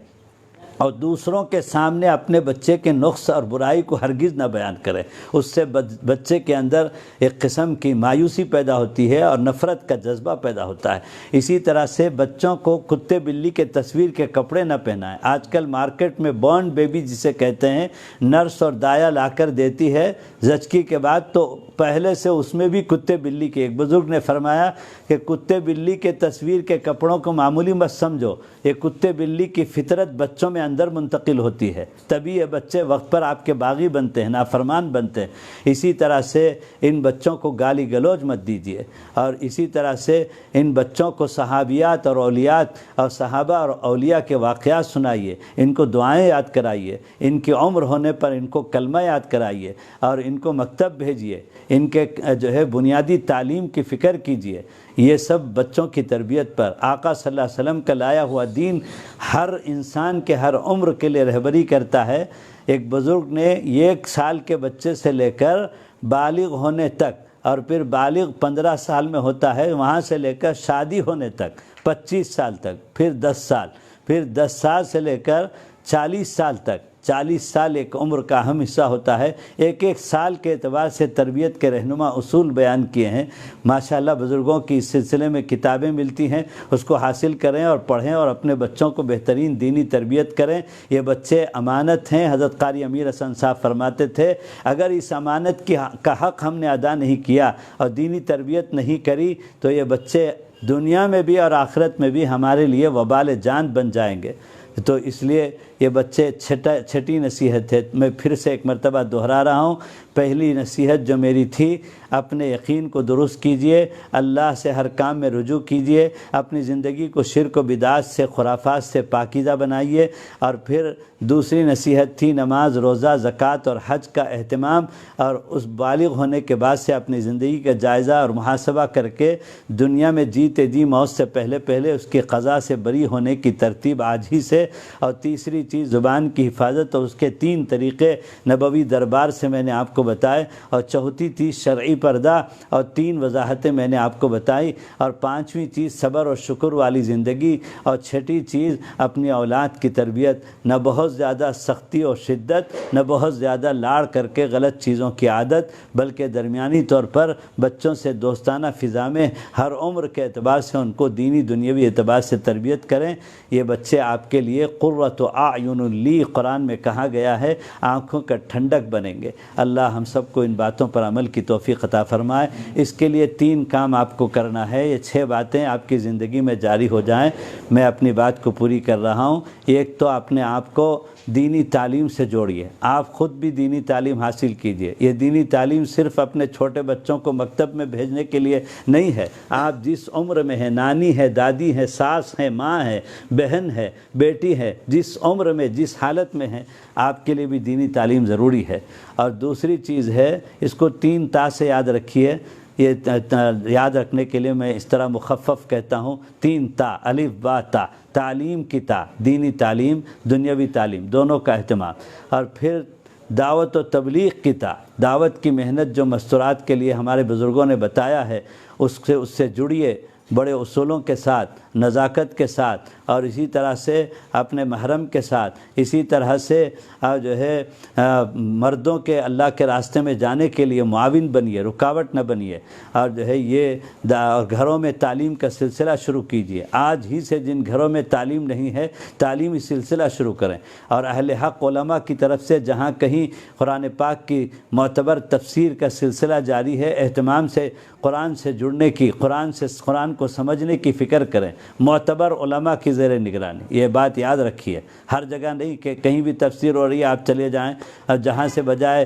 اور دوسروں کے سامنے اپنے بچے کے نقص اور برائی کو ہرگز نہ بیان کریں۔ اس سے بچے کے اندر ایک قسم کی مایوسی پیدا ہوتی ہے اور نفرت کا جذبہ پیدا ہوتا ہے۔ اسی طرح سے بچوں کو کتے بلی کے تصویر کے کپڑے نہ پہنائیں۔ آج کل مارکیٹ میں بورن بیبی جسے کہتے ہیں، نرس اور دایا لا کر دیتی ہے زچگی کے بعد، تو پہلے سے اس میں بھی کتے بلی کے، ایک بزرگ نے فرمایا کہ کتے بلی کے تصویر کے کپڑوں کو معمولی مت سمجھو، یہ کتے بلی کی فطرت بچوں میں اندر منتقل ہوتی ہے، تبھی یہ بچے وقت پر آپ کے باغی بنتے ہیں، نافرمان بنتے ہیں۔ اسی طرح سے ان بچوں کو گالی گلوچ مت دیجیے، اور اسی طرح سے ان بچوں کو صحابیات اور اولیات اور صحابہ اور اولیاء کے واقعات سنائیے، ان کو دعائیں یاد کرائیے، ان کی عمر ہونے پر ان کو کلمہ یاد کرائیے، اور ان کو مکتب بھیجیے، ان کے جو ہے بنیادی تعلیم کی فکر کیجیے۔ یہ سب بچوں کی تربیت پر آقا صلی اللہ علیہ وسلم کا لایا ہوا دین ہر انسان کے ہر عمر کے لیے رہبری کرتا ہے۔ ایک بزرگ نے 1 سال کے بچے سے لے کر بالغ ہونے تک، اور پھر بالغ 15 سال میں ہوتا ہے، وہاں سے لے کر شادی ہونے تک 25 سال تک، پھر 10 سال، پھر 10 سال سے لے کر 40 سال تک، 40 سال ایک عمر کا اہم حصہ ہوتا ہے۔ ایک ایک سال کے اعتبار سے تربیت کے رہنما اصول بیان کیے ہیں۔ ماشاءاللہ بزرگوں کی اس سلسلے میں کتابیں ملتی ہیں، اس کو حاصل کریں اور پڑھیں اور اپنے بچوں کو بہترین دینی تربیت کریں۔ یہ بچے امانت ہیں۔ حضرت قاری امیر حسن صاحب فرماتے تھے، اگر اس امانت کا حق ہم نے ادا نہیں کیا اور دینی تربیت نہیں کری تو یہ بچے دنیا میں بھی اور آخرت میں بھی ہمارے لیے وبال جان بن جائیں گے۔ تو اس لیے یہ بچے چھٹی نصیحت ہے، میں پھر سے ایک مرتبہ دہرا رہا ہوں۔ پہلی نصیحت جو میری تھی، اپنے یقین کو درست کیجئے، اللہ سے ہر کام میں رجوع کیجئے، اپنی زندگی کو شرک و بدعات سے، خرافات سے پاکیزہ بنائیے۔ اور پھر دوسری نصیحت تھی نماز، روزہ، زکوٰۃ اور حج کا اہتمام، اور اس بالغ ہونے کے بعد سے اپنی زندگی کا جائزہ اور محاسبہ کر کے دنیا میں جیتے جی موت سے پہلے اس کی قضا سے بری ہونے کی ترتیب آج ہی سے۔ اور تیسری چیز زبان کی حفاظت، اور اس کے 3 طریقے نبوی دربار سے میں نے آپ کو بتائے، اور چوتھی چیز شرعی پردہ، اور 3 وضاحتیں میں نے آپ کو بتائی، اور 5ویں چیز صبر اور شکر والی زندگی، اور 6ٹھی چیز اپنی اولاد کی تربیت، نہ بہت زیادہ سختی اور شدت، نہ بہت زیادہ لاڑ کر کے غلط چیزوں کی عادت، بلکہ درمیانی طور پر بچوں سے دوستانہ فضا میں ہر عمر کے اعتبار سے ان کو دینی دنیاوی اعتبار سے تربیت کریں۔ یہ بچے آپ کے لیے قرۃ اعین لی، قرآن میں کہا گیا ہے، آنکھوں کا ٹھنڈک بنیں گے۔ اللہ ہم سب کو ان باتوں پر عمل کی توفیق عطا فرمائے۔ اس کے لیے 3 کام آپ کو کرنا ہے، یہ 6 باتیں آپ کی زندگی میں جاری ہو جائیں۔ میں اپنی بات کو پوری کر رہا ہوں۔ ایک تو اپنے آپ کو دینی تعلیم سے جوڑیے، آپ خود بھی دینی تعلیم حاصل کیجئے۔ یہ دینی تعلیم صرف اپنے چھوٹے بچوں کو مکتب میں بھیجنے کے لیے نہیں ہے، آپ جس عمر میں ہیں، نانی ہے، دادی ہے، ساس ہے، ماں ہے، بہن ہے، بیٹی ہے، جس عمر میں جس حالت میں ہیں، آپ کے لیے بھی دینی تعلیم ضروری ہے۔ اور دوسری چیز ہے، اس کو 3 تا سے یاد رکھیے، یہ یاد رکھنے کے لیے میں اس طرح مخفف کہتا ہوں، 3 تا، الف با تا، تعلیم کی تا، دینی تعلیم، دنیاوی تعلیم، دونوں کا اہتمام، اور پھر دعوت و تبلیغ کی تا، دعوت کی محنت جو مستورات کے لیے ہمارے بزرگوں نے بتایا ہے، اس سے جڑیے بڑے اصولوں کے ساتھ، نزاکت کے ساتھ، اور اسی طرح سے اپنے محرم کے ساتھ، اسی طرح سے جو ہے مردوں کے اللہ کے راستے میں جانے کے لیے معاون بنیے، رکاوٹ نہ بنیے، اور جو ہے یہ گھروں میں تعلیم کا سلسلہ شروع کیجیے۔ آج ہی سے جن گھروں میں تعلیم نہیں ہے، تعلیمی سلسلہ شروع کریں، اور اہل حق علماء کی طرف سے جہاں کہیں قرآن پاک کی معتبر تفسیر کا سلسلہ جاری ہے، اہتمام سے قرآن سے جڑنے کی، قرآن کو سمجھنے کی فکر کریں، معتبر علماء کی زیر نگرانی۔ یہ بات یاد رکھیے، ہر جگہ نہیں کہ کہیں بھی تفسیر ہو رہی ہے آپ چلے جائیں، اور جہاں سے بجائے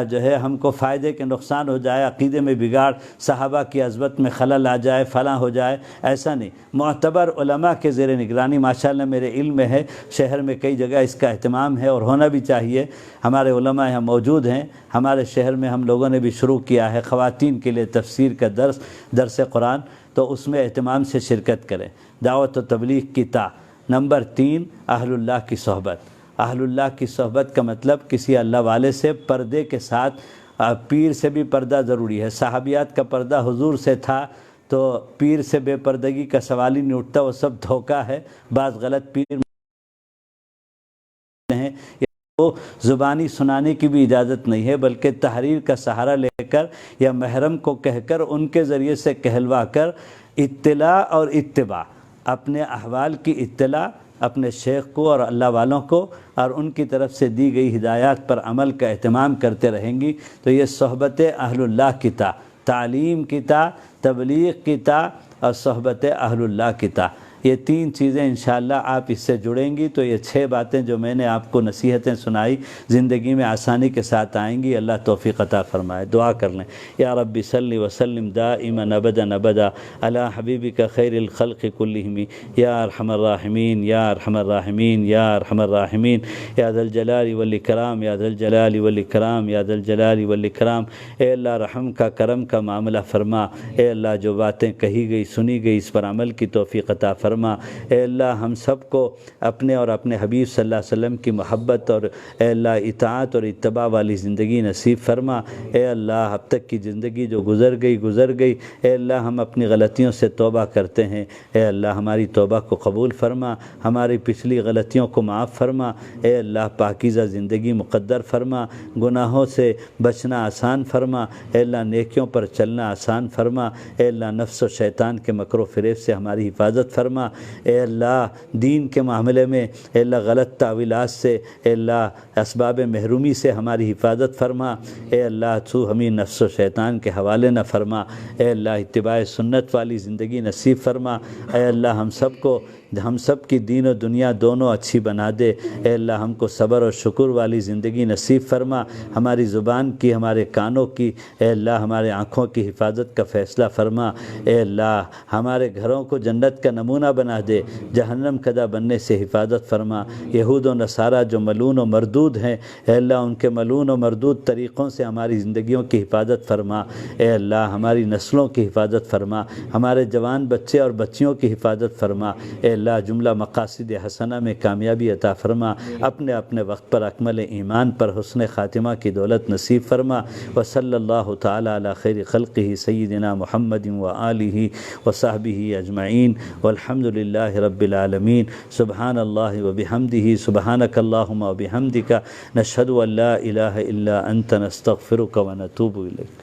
جو ہے ہم کو فائدے کے نقصان ہو جائے، عقیدے میں بگاڑ، صحابہ کی عظمت میں خلل آ جائے، فلاں ہو جائے، ایسا نہیں۔ معتبر علماء کے زیر نگرانی، ماشاءاللہ میرے علم میں ہے شہر میں کئی جگہ اس کا اہتمام ہے اور ہونا بھی چاہیے۔ ہمارے علماء یہاں موجود ہیں، ہمارے شہر میں ہم لوگوں نے بھی شروع کیا ہے خواتین کے لیے تفسیر کا درس قرآن، تو اس میں اہتمام سے شرکت کریں۔ دعوت و تبلیغ کی تا۔ نمبر 3، اہل اللہ کی صحبت۔ اہل اللہ کی صحبت کا مطلب کسی اللہ والے سے پردے کے ساتھ، پیر سے بھی پردہ ضروری ہے۔ صحابیات کا پردہ حضور سے تھا، تو پیر سے بے پردگی کا سوال ہی نہیں اٹھتا، وہ سب دھوکہ ہے۔ بعض غلط پیر ہیں، وہ زبانی سنانے کی بھی اجازت نہیں ہے، بلکہ تحریر کا سہارا لے کر یا محرم کو کہہ کر ان کے ذریعے سے کہلوا کر اطلاع اور اتباع، اپنے احوال کی اطلاع اپنے شیخ کو اور اللہ والوں کو، اور ان کی طرف سے دی گئی ہدایات پر عمل کا اہتمام کرتے رہیں گی، تو یہ صحبت اہل اللہ کی تا، تعلیم کی تا، تبلیغ کی تا، اور صحبت اہل اللہ کی تا۔ یہ 3 چیزیں انشاءاللہ آپ اس سے جڑیں گی تو یہ 6 باتیں جو میں نے آپ کو نصیحتیں سنائی زندگی میں آسانی کے ساتھ آئیں گی۔ اللہ توفیق عطا فرمائے۔ دعا کر لیں، یا رب صلی وسلم دائما ابدا ابدا علی حبیبک خیر الخلق کلہم یا ارحم الراحمین یا ارحم الراحمین یا ارحم الراحمین یا ذا الجلال والاکرام یا ذا الجلال والاکرام یا ذا الجلال والاکرام۔ اے اللہ رحم کا، کرم کا معاملہ فرما۔ اے اللہ جو باتیں کہی گئی، سنی گئی، اس پر عمل کی توفیق عطا فرما۔ اے اللہ ہم سب کو اپنے اور اپنے حبیب صلی اللہ علیہ وسلم کی محبت اور اے اللہ اطاعت اور اتباع والی زندگی نصیب فرما۔ اے اللہ اب تک کی زندگی جو گزر گئی، اے اللہ ہم اپنی غلطیوں سے توبہ کرتے ہیں، اے اللہ ہماری توبہ کو قبول فرما، ہماری پچھلی غلطیوں کو معاف فرما۔ اے اللہ پاکیزہ زندگی مقدر فرما، گناہوں سے بچنا آسان فرما، اے اللہ نیکیوں پر چلنا آسان فرما، اے اللہ نفس و شیطان کے مکر و فریب سے ہماری حفاظت فرما۔ اے اللہ دین کے معاملے میں اے اللہ غلط تعویلات سے، اے اللہ اسباب محرومی سے ہماری حفاظت فرما۔ اے اللہ تو ہمیں نفس و شیطان کے حوالے نہ فرما۔ اے اللہ اتباع سنت والی زندگی نصیب فرما۔ اے اللہ ہم سب کی دین و دنیا دونوں اچھی بنا دے۔ اے اللہ ہم کو صبر و شکر والی زندگی نصیب فرما۔ ہماری زبان کی، ہمارے کانوں کی، اے اللہ ہمارے آنکھوں کی حفاظت کا فیصلہ فرما۔ اے اللہ ہمارے گھروں کو جنت کا نمونہ بنا دے، جہنم کدہ بننے سے حفاظت فرما۔ یہود و نصارہ جو ملعون و مردود ہیں، اے اللہ ان کے ملعون و مردود طریقوں سے ہماری زندگیوں کی حفاظت فرما۔ اے اللہ ہماری نسلوں کی حفاظت فرما، ہمارے جوان بچے اور بچیوں کی حفاظت فرما۔ اے اللہ جملہ مقاصد حسنہ میں کامیابی عطا فرما، اپنے وقت پر اکمل ایمان پر حسن خاتمہ کی دولت نصیب فرما۔ وصلی اللہ تعالی علی خیر خلقہ سیدنا محمد وآلہ وصحبہ اجمعین والحمد للہ رب العالمین۔ سبحان اللہ وبحمدہ، سبحانک اللہم وبحمدک، نشہد ان لا الہ الا انت، نستغفرک ونتوب الیک۔